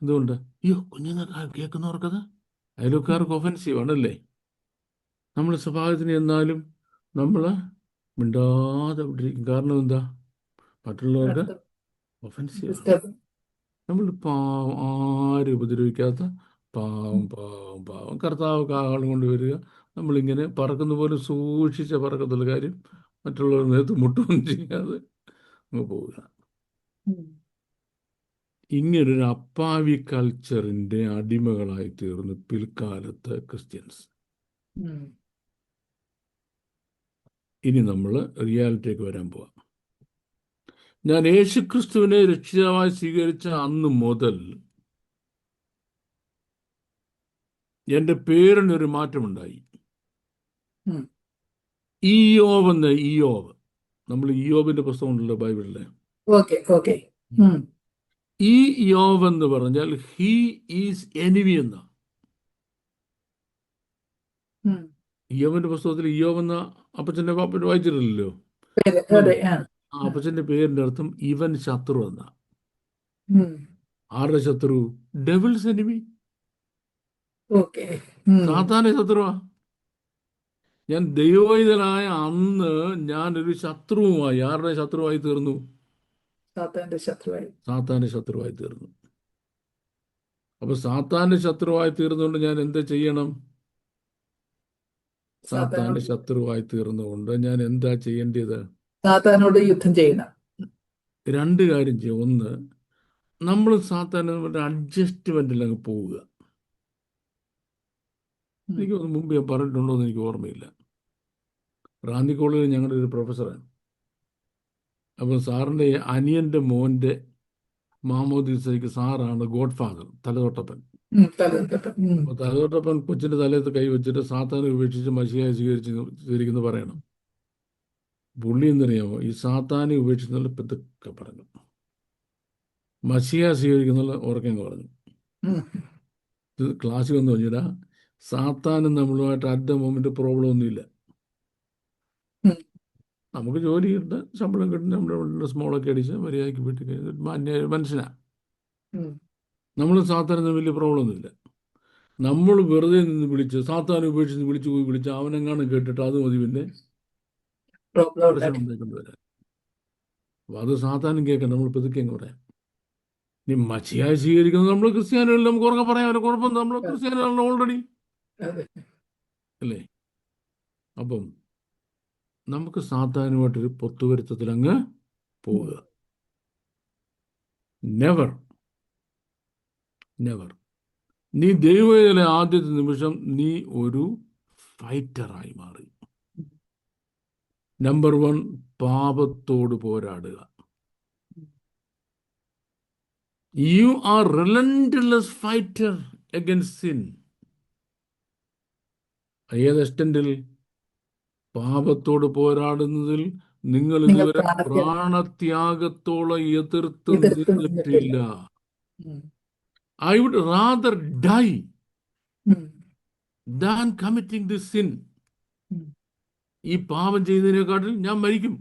Speaker 2: എന്തുകൊണ്ട്? അയ്യോ, കുഞ്ഞുങ്ങൾക്ക് കേൾക്കുന്നവർക്കത് അയൽക്കാർക്ക് ഒഫൻസീവ് ആണല്ലേ? നമ്മൾ സ്വഭാവത്തിന് എന്നാലും നമ്മൾ മിണ്ടാതെ വിട്ടിരിക്കും. കാരണം എന്താ? മറ്റുള്ളവർക്ക് ഒഫൻസീവ് ആണ്.
Speaker 1: ഡിസ്റ്റർബ്.
Speaker 2: നമ്മൾ പാവം, ആരും ഉപദ്രവിക്കാത്ത പാവം പാവം പാവം കർത്താവ് കാഹളം കൊണ്ട് വരിക, നമ്മളിങ്ങനെ പറക്കുന്ന പോലെ സൂക്ഷിച്ച പറക്കത്തുള്ള കാര്യം, മറ്റുള്ളവർ നേരത്ത് മുട്ടുകയും ചെയ്യാതെ അങ്ങ് പോവുക. ഇങ്ങനൊരു അപ്പാവി കൾച്ചറിൻ്റെ അടിമകളായി തീർന്നു പിൽക്കാലത്ത് ക്രിസ്ത്യൻസ്. ഇനി നമ്മൾ റിയാലിറ്റിക്ക് വരാൻ പോവാം. ഞാൻ യേശുക്രിസ്തുവിനെ രക്ഷിതാവായി സ്വീകരിച്ച അന്ന് മുതൽ എൻ്റെ പേരിനൊരു മാറ്റമുണ്ടായി. ഇയ്യോബ്, നമ്മൾ ഇയ്യോബിന്റെ പുസ്തകം ഉണ്ടല്ലോ ബൈബിളിലെ. ഈ ഇയ്യോബ് എന്ന് പറഞ്ഞാൽ ഹീ ഈസ് എനിമി എന്ന. ഇയ്യോബിന്റെ പുസ്തകത്തിൽ ഇയ്യോബ് എന്ന അപ്പച്ചന്റെ പാപ്പന് വായിച്ചിട്ടില്ലല്ലോ. ആ അപ്പച്ചന്റെ പേരിന്റെ അർത്ഥം ഇവൻ ശത്രു എന്ന. ആരുടെ ശത്രു? ഡെവിൾസ് എനിമി, സാത്താന്റെ ശത്രുവാ. ഞാൻ ദൈവവൈതനായ അന്ന് ഞാനൊരു ശത്രുവുമായി, ആരുടെ ശത്രുവായി തീർന്നു? സാത്താന്റെ ശത്രുവായി തീർന്നു. അപ്പൊ സാത്താന്റെ ശത്രുവായി തീർന്നുകൊണ്ട് ഞാൻ എന്താ ചെയ്യണം? സാത്താന്റെ ശത്രുവായി തീർന്നുകൊണ്ട് ഞാൻ എന്താ ചെയ്യേണ്ടത്?
Speaker 1: സാത്താനോട് യുദ്ധം ചെയ്യണം.
Speaker 2: രണ്ട് കാര്യം ചെയ്യും. ഒന്ന്, നമ്മൾ സാത്താൻ്റെ അഡ്ജസ്റ്റ്മെന്റിൽ അങ്ങ് പോവുക. എനിക്ക് മുമ്പ് ഞാൻ പറഞ്ഞിട്ടുണ്ടോ എന്ന് എനിക്ക് ഓർമ്മയില്ല. റാന്നി കോളേജിൽ ഞങ്ങളുടെ ഒരു പ്രൊഫസറാണ്. അപ്പോൾ സാറിൻ്റെ അനിയൻ്റെ മോൻ്റെ മാമോദീസയ്ക്ക് സാറാണ് ഗോഡ് ഫാദർ, തലതൊട്ടപ്പൻ. അപ്പോൾ തലതൊട്ടപ്പൻ കൊച്ചിൻ്റെ തലയത്ത് കൈ വെച്ചിട്ട് സാത്താനെ ഉപേക്ഷിച്ച് മശിഹായെ സ്വീകരിക്കുന്നു പറയണം. പുള്ളി എന്നറിയാമോ, ഈ സാത്താനെ ഉപേക്ഷിക്കുന്നുള്ള പെതൊക്കെ പറഞ്ഞു, മശിഹായെ സ്വീകരിക്കുന്നുള്ള ഉറക്കങ്ങ് പറഞ്ഞു. ഇത് ക്ലാസ്സിൽ വന്നു കഴിഞ്ഞാൽ സാത്താനും നമ്മളുമായിട്ട് അറ്റ് ദ മൊമെന്റ് പ്രോബ്ലം ഒന്നുമില്ല. നമുക്ക് ജോലി കിട്ടുന്ന, ശമ്പളം കിട്ടുന്ന, നമ്മുടെ സ്മോളൊക്കെ അടിച്ച് മര്യാദയ്ക്ക് വീട്ടിൽ കഴിഞ്ഞ മനുഷ്യനാണ്. നമ്മൾ സാത്താനും വലിയ പ്രോബ്ലം ഒന്നുമില്ല. നമ്മൾ വെറുതെ നിന്ന് വിളിച്ച് സാത്താനെ ഉപേക്ഷിച്ച് വിളിച്ച് അവനെങ്ങാനും കേട്ടിട്ട് അത് മതി പിന്നെ പ്രശ്നം ഉണ്ടായിക്കൊണ്ട് വരാൻ. അപ്പൊ അത് സാത്താനും കേൾക്കാം, നമ്മൾ പെതുക്കെ അങ്ങ് പറയാം. ഇനി മച്ചിയായി സ്വീകരിക്കുന്നത് നമ്മൾ ക്രിസ്ത്യാനികളിൽ നമുക്ക് ഉറക്കെ പറയാമല്ലോ, കുഴപ്പം, നമ്മൾ ക്രിസ്ത്യാനികളാണല്ലോ ഓൾറെഡി അല്ലേ. അപ്പം നമുക്ക് സാത്താനുമായിട്ടൊരു പൊത്തുവരുത്തത്തിൽ അങ്ങ് പോവുക. നെവർ. നീ ദൈവത്തിലെ ആദ്യത്തെ നിമിഷം നീ ഒരു ഫൈറ്ററായി മാറി. നമ്പർ 1, പാപത്തോട് പോരാടുക. You are relentless fighter against sin. ഏത് എക്സ്റ്റൻഡിൽ? പാപത്തോട് പോരാടുന്നതിൽ നിങ്ങൾ ഇതുവരെ പ്രാണത്യാഗത്തോളം എതിർത്ത് നിന്നിട്ടില്ല. I would rather die than committing this sin. ഈ പാപം ചെയ്യുന്നതിനെക്കാട്ടിൽ ഞാൻ മരിക്കും.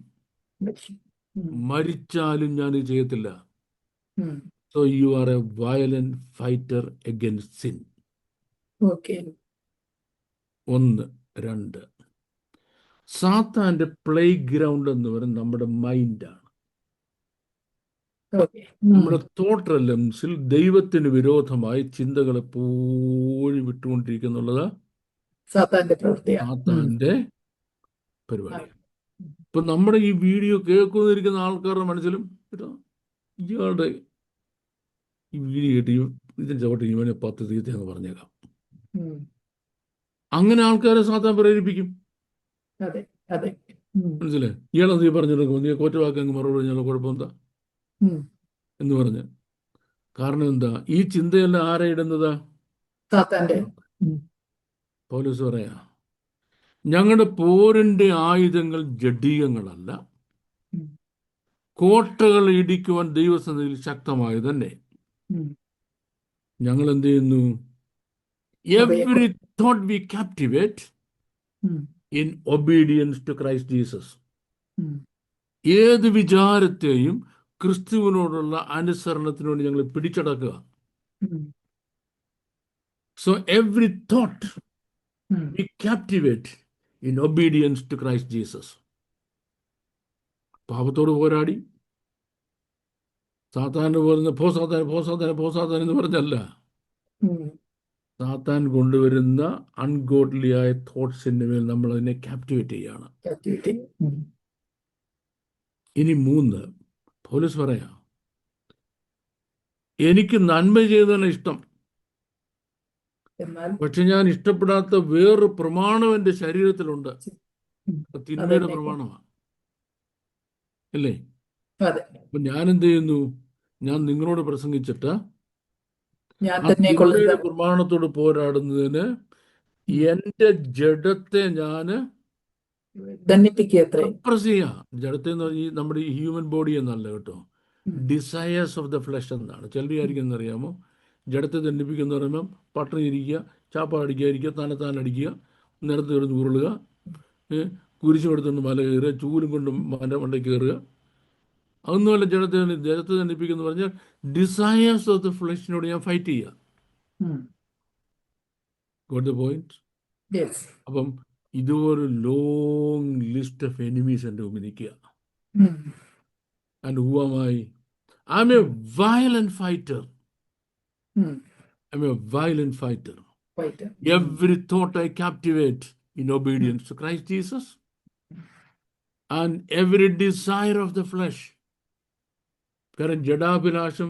Speaker 2: മരിച്ചാലും ഞാൻ ഇത് ചെയ്യത്തില്ല. So you are a violent fighter against sin. 1. 2, സാത്താന്റെ പ്ലേ ഗ്രൗണ്ട് എന്ന് പറയുന്നത് നമ്മുടെ മൈൻഡാണ്. നമ്മുടെ തോട്ട് എലമെന്റ്സിൽ ദൈവത്തിന് വിരോധമായി ചിന്തകൾ എപ്പോഴും വിട്ടുകൊണ്ടിരിക്കുന്നുള്ളത് സാത്താന്റെ പരിപാടി. ഇപ്പൊ നമ്മുടെ ഈ വീഡിയോ കേൾക്കുന്നിരിക്കുന്ന ആൾക്കാരുടെ മനസ്സിലും ഇയാളുടെ ഈ വീഡിയോ കേട്ട് ഇതിന്റെ ചവിട്ട് ഇവനെ 10 തീയതി പറഞ്ഞേക്കാം. അങ്ങനെ ആൾക്കാരെ സാത്താൻ പ്രേരിപ്പിക്കും. മനസ്സിലായി? ഇയാളെന്ത് ഈ പറഞ്ഞെടുക്കും, നീ കോറ്റവാക്ക് അങ്ങ് മറുപടി പറഞ്ഞാലോ, കുഴപ്പമെന്താ എന്ന് പറഞ്ഞ്. കാരണം എന്താ? ഈ ചിന്തയെല്ലാം ആരെ ഇടുന്നതാ? പൗലോസ് പറയാ, ഞങ്ങളുടെ പോരിന്റെ ആയുധങ്ങൾ ജഡീകങ്ങളല്ല, കോട്ടകൾ ഇടിക്കുവാൻ ദൈവസന്നിധിയിൽ ശക്തമായി തന്നെ. ഞങ്ങൾ എന്ത് ചെയ്യുന്നു? Every thought we captivate in obedience to Christ Jesus. ഏത് വിചാരത്തെയും ക്രിസ്തുവിനോടുള്ള അനുസരണത്തിനോട് ഞങ്ങൾ പിടിച്ചടക്കുക. So every thought we captivate in obedience to Christ Jesus. പാപത്തോട് പോരാടി സാത്താന് പറയുന്ന പോ സാത്താൻ പോ സാത്താൻ പോ സാത്താൻ എന്ന് പറഞ്ഞല്ല.
Speaker 1: ഉം.
Speaker 2: സാത്താൻ കൊണ്ടുവരുന്ന അൺഗോഡ്ലിയായ തോട്ട്സിന്റെ മേൽ നമ്മൾ അതിനെ ക്യാപ്റ്റിവേറ്റ് ചെയ്യാണ്.
Speaker 1: Captivity. ഉം.
Speaker 2: ഇനി 3, പൗലോസ് പറയാം, എനിക്ക് നന്മ ചെയ്തതാണ് ഇഷ്ടം,
Speaker 1: എന്നാൽ
Speaker 2: പക്ഷെ ഞാൻ ഇഷ്ടപ്പെടാത്ത വേറൊരു പ്രമാണം എൻ്റെ ശരീരത്തിലുണ്ട്.
Speaker 1: ഉം.
Speaker 2: അത് തിന്മയുടെ
Speaker 1: അതെന്നെ.
Speaker 2: പ്രമാണമാണ്, അല്ലേ?
Speaker 1: അതെ,
Speaker 2: അപ്പൊ ഞാൻ എന്ത് ചെയ്യുന്നു? ഞാൻ നിങ്ങളോട് പ്രസംഗിച്ചിട്ട്
Speaker 1: ഞാൻ
Speaker 2: ആ
Speaker 1: തന്നെ കൊള്ളുക.
Speaker 2: തിന്മയുടെ പ്രമാണത്തോട് പോരാടുന്നതിന്
Speaker 1: ഉം.
Speaker 2: എൻ്റെ ജഡത്തെ ഞാൻ
Speaker 1: ദണ്ഡിപ്പിക്കത്രേ.
Speaker 2: സപ്രസ് ചെയ്യാം. ജഡത്തെ എന്ന് പറഞ്ഞാൽ നമ്മുടെ ഈ ഹ്യൂമൻ ബോഡി എന്നല്ല കേട്ടോ,
Speaker 1: ഉം.
Speaker 2: ഡിസയേഴ്സ് ഓഫ് ദ ഫ്ലഷ് എന്നാണ്. ചിലർ വിചാരിക്കുന്നത് അറിയാമോ, ജഡത്തെ ദണ്ഡിപ്പിക്കുന്ന പറയുമ്പം പട്ടണം ഇരിക്കുക, ചാപ്പ അടിക്കാതിരിക്കുക, തന്നെത്താൻ അടിക്കുക, നിലത്ത് കിടന്ന് ഉരുളുക, കുരിശും എടുത്തുകൊണ്ട് മല കയറുക, ചൂലും കൊണ്ട് മല കയറുക. അതൊന്നുമല്ല ജഡത്തെ ദണ്ഡിപ്പിക്കുന്ന പറഞ്ഞാൽ ഡിസയേഴ്സ് ഓഫ് ദ ഫ്ലഷിനോട് ഞാൻ ഫൈറ്റ് ചെയ്യുക.
Speaker 1: ഉം.
Speaker 2: Got the point?
Speaker 1: Yes.
Speaker 2: അപ്പം ഇതുപോലെ ലോങ് ലിസ്റ്റ് ഓഫ് എനിമീസ് എൻ്റെ മുമ്പിൽ നിൽക്കുക.
Speaker 1: ഉം.
Speaker 2: And who am I? I am a violent fighter.
Speaker 1: Hmm.
Speaker 2: I am a violent fighter.
Speaker 1: Fighter.
Speaker 2: Every thought I captivate in obedience to Christ Jesus, and every desire of the flesh. കാരണം ജഡാഭിലാഷം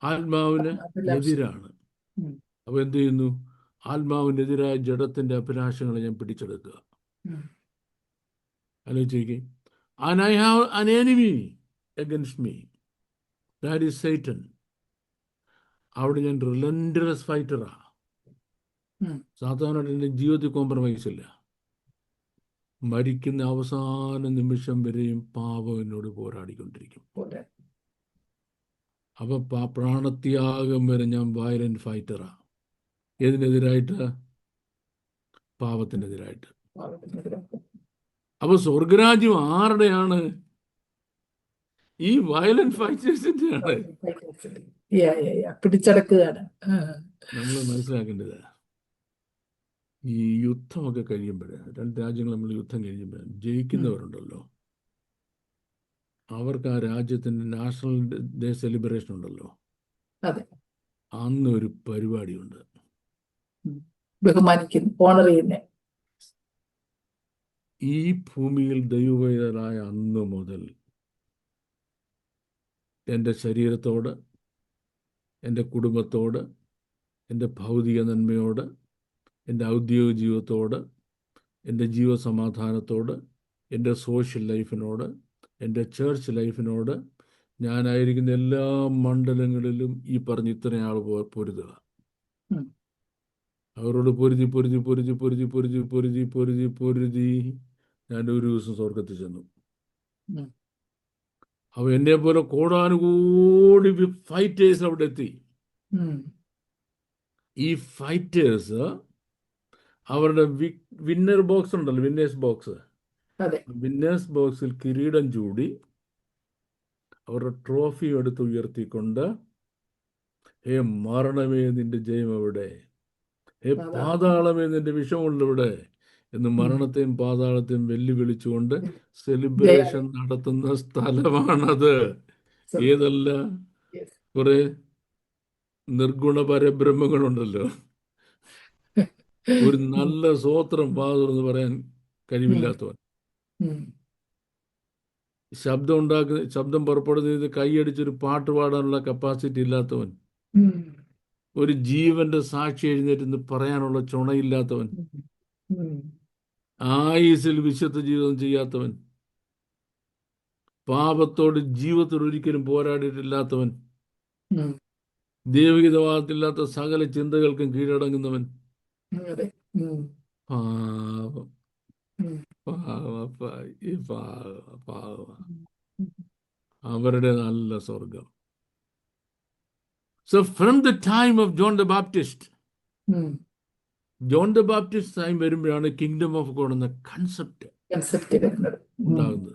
Speaker 2: ആത്മാവിന്
Speaker 1: അഭിലാഷം.
Speaker 2: എതിരാണ്.
Speaker 1: ഉം.
Speaker 2: അപ്പൊ എന്ത് ചെയ്യുന്നു? ആത്മാവിനെതിരായ ജഡത്തിന്റെ അഭിലാഷങ്ങളെ ഞാൻ പിടിച്ചെടുക്കുക.
Speaker 1: ഉം.
Speaker 2: ആലോചിക്കേ, and I have an enemy against me, that is Satan. അവിടെ ഞാൻ റിലൻഡ്ലസ് ഫൈറ്ററാ.
Speaker 1: ഉം.
Speaker 2: സാധാരണ എൻ്റെ ജീവിതത്തിൽ കോംപ്രമൈസ് ഇല്ല. മരിക്കുന്ന അവസാന നിമിഷം വരെയും പാപം എന്നോട് പോരാടിക്കൊണ്ടിരിക്കും.
Speaker 1: പോലെ.
Speaker 2: അപ്പൊ പ്രാണത്യാഗം വരെ ഞാൻ വയലന്റ് ഫൈറ്ററാ. ഏതിനെതിരായിട്ട്? പാപത്തിനെതിരായിട്ട്. അപ്പൊ സ്വർഗരാജ്യം ആരുടെയാണ്? ഈ വയലന്റ് ഫൈറ്റേഴ്സിന്റെ ആണ്.
Speaker 1: പിടിച്ചടക്കുകയാണ്.
Speaker 2: നമ്മൾ മനസ്സിലാക്കേണ്ടത്, ഈ യുദ്ധമൊക്കെ കഴിയുമ്പോൾ, 2 രാജ്യങ്ങൾ നമ്മൾ യുദ്ധം കഴിയുമ്പോൾ ജയിക്കുന്നവരുണ്ടല്ലോ, അവർക്ക് ആ രാജ്യത്തിൻ്റെ നാഷണൽ ഡേ സെലിബ്രേഷൻ ഉണ്ടല്ലോ,
Speaker 1: അതെ,
Speaker 2: അന്ന് ഒരു പരിപാടിയുണ്ട്.
Speaker 1: ബഹുമാനിക്കുന്നു, ഓണർ ചെയ്യുന്നേ.
Speaker 2: ഈ ഭൂമിയിൽ ദൈവവേദനായ അന്ന് മുതൽ എൻ്റെ ശരീരത്തോട്, എൻ്റെ കുടുംബത്തോട്, എൻ്റെ ഭൗതിക നന്മയോട്, എൻ്റെ ഔദ്യോഗിക ജീവിതത്തോട്, എൻ്റെ ജീവസമാധാനത്തോട്, എൻ്റെ സോഷ്യൽ ലൈഫിനോട്, എൻ്റെ ചേർച്ച് ലൈഫിനോട്, ഞാനായിരിക്കുന്ന എല്ലാ മണ്ഡലങ്ങളിലും ഈ പറഞ്ഞ ഇത്രയും ആൾ പൊരുതുക. അവരോട് പൊരുതി പൊരുതി പൊരുതി പൊരുതി പൊരുതി പൊരുതി പൊരുതി പൊരുതി ഞാൻ ഒരു ദിവസം സ്വർഗത്തിൽ ചെന്നു. അവ എന്നെ പോലെ കോടാനുകൂടി ഫൈറ്റേഴ്സ് അവിടെ എത്തി. ഈ ഫൈറ്റേഴ്സ് അവരുടെ വിന്നർ ബോക്സ് ഉണ്ടല്ലോ, വിന്നേഴ്സ് ബോക്സ്, വിന്നേഴ്സ് ബോക്സിൽ കിരീടം ചൂടി അവരുടെ ട്രോഫി എടുത്ത് ഉയർത്തിക്കൊണ്ട്, ഹേ മരണമേ നിന്റെ ജയം എവിടെ, ഹേ പാതാളമേ നിന്റെ വിഷമുള്ളവിടെ എന്ന് മരണത്തെയും പാതാളത്തെയും വെല്ലുവിളിച്ചുകൊണ്ട് സെലിബ്രേഷൻ നടത്തുന്ന സ്ഥലമാണത്. ഏതല്ല, കുറെ നിർഗുണ പരബ്രഹ്മങ്ങളുണ്ടല്ലോ, ഒരു നല്ല സ്വോത്രം ഫാദർ എന്ന് പറയാൻ കഴിവില്ലാത്തവൻ, ശബ്ദം പുറപ്പെടുന്നത് കൈയടിച്ചൊരു പാട്ട് പാടാനുള്ള കപ്പാസിറ്റി ഇല്ലാത്തവൻ, ഒരു ജീവന്റെ സാക്ഷി എഴുന്നേറ്റ് പറയാനുള്ള ചുണയില്ലാത്തവൻ, ആയുസിൽ വിശുദ്ധ ജീവിതം ചെയ്യാത്തവൻ, പാപത്തോട് ജീവിതത്തിൽ ഒരിക്കലും പോരാടിയിട്ടില്ലാത്തവൻ, ദൈവഹിതവാദത്തില്ലാത്ത സകല ചിന്തകൾക്കും കീഴടങ്ങുന്നവൻ, പാവം അവരുടെ നല്ല സ്വർഗം. So from the time of John the Baptist, John the Baptist time വരുമ്പോഴാണ് കിങ്ഡം ഓഫ് ഗോഡ് എന്ന കൺസെപ്റ്റ് ഉണ്ടാകുന്നത്,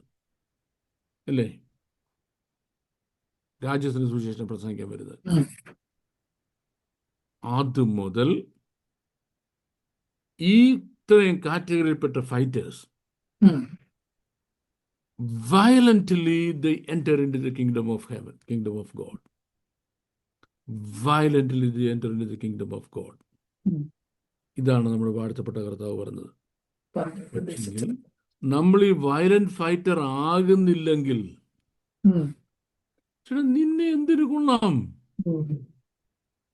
Speaker 2: അല്ലേ? രാജ്യത്തിന് സുവിശേഷം പ്രസംഗിക്കാൻ വരുന്നത്. അത് മുതൽ ഈ ഇത്രയും കാറ്റഗറിയിൽപ്പെട്ട fighters violently they enter into the kingdom of heaven, kingdom of God. Violently they enter into the kingdom of God. ഇതാണ് നമ്മൾ വാഴ്ത്തപ്പെട്ട കർത്താവ് പറഞ്ഞത്. പക്ഷെങ്കിൽ നമ്മൾ ഈ വയലന്റ് ഫൈറ്റർ ആകുന്നില്ലെങ്കിൽ നിന്നെ എന്തിനു കൊള്ളാം?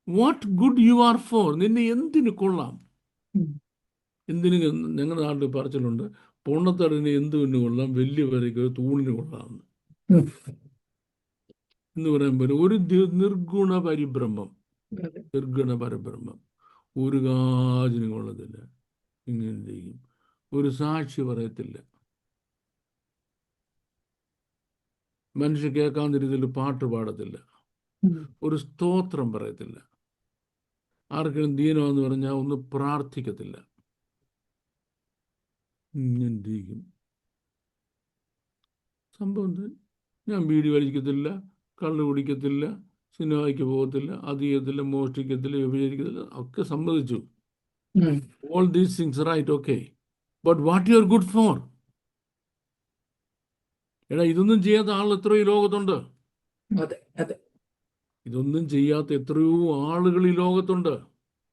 Speaker 2: What good you are for? നിന്നെ എന്തിനു കൊള്ളാം? എന്തിനു? ഞങ്ങളുടെ നാട്ടിൽ പറച്ചിലുണ്ട്, പൊണ്ണത്തടിന് എന്തിനു കൊള്ളാം, വലിയ വരയ്ക്ക് തൂണിന് കൊള്ളാം എന്ന് പറയുമ്പോൾ ഒരു നിർഗുണ പരിബ്രഹ്മം, നിർഗുണ പരബ്രഹ്മം ഒരു കാജിനും കൊള്ളത്തില്ല. ഇങ്ങനെ ചെയ്യും, ഒരു സാക്ഷി പറയത്തില്ല, മനുഷ്യ കേൾക്കാൻ രീതിയിൽ പാട്ട് പാടത്തില്ല, ഒരു സ്തോത്രം പറയത്തില്ല, ആർക്കെങ്കിലും ദീനമെന്ന് പറഞ്ഞാൽ ഒന്ന് പ്രാർത്ഥിക്കത്തില്ല. ഇങ്ങനെ സംഭവം ഞാൻ ബീഡി വലിക്കത്തില്ല, കള്ള് കുടിക്കത്തില്ല, സിനിമയ്ക്ക് പോകത്തില്ല, അത് ചെയ്യത്തില്ല, മോഷ്ടിക്കത്തില്ല, വ്യഭിചരിക്കത്തില്ല, ഒക്കെ സമ്മതിച്ചു. All these things right, okay, but what you are good for? എടാ, ഇതൊന്നും ചെയ്യാത്ത ആൾ എത്രയോ ഈ ലോകത്തുണ്ട്. ഇതൊന്നും ചെയ്യാത്ത എത്രയോ ആളുകൾ ഈ ലോകത്തുണ്ട്,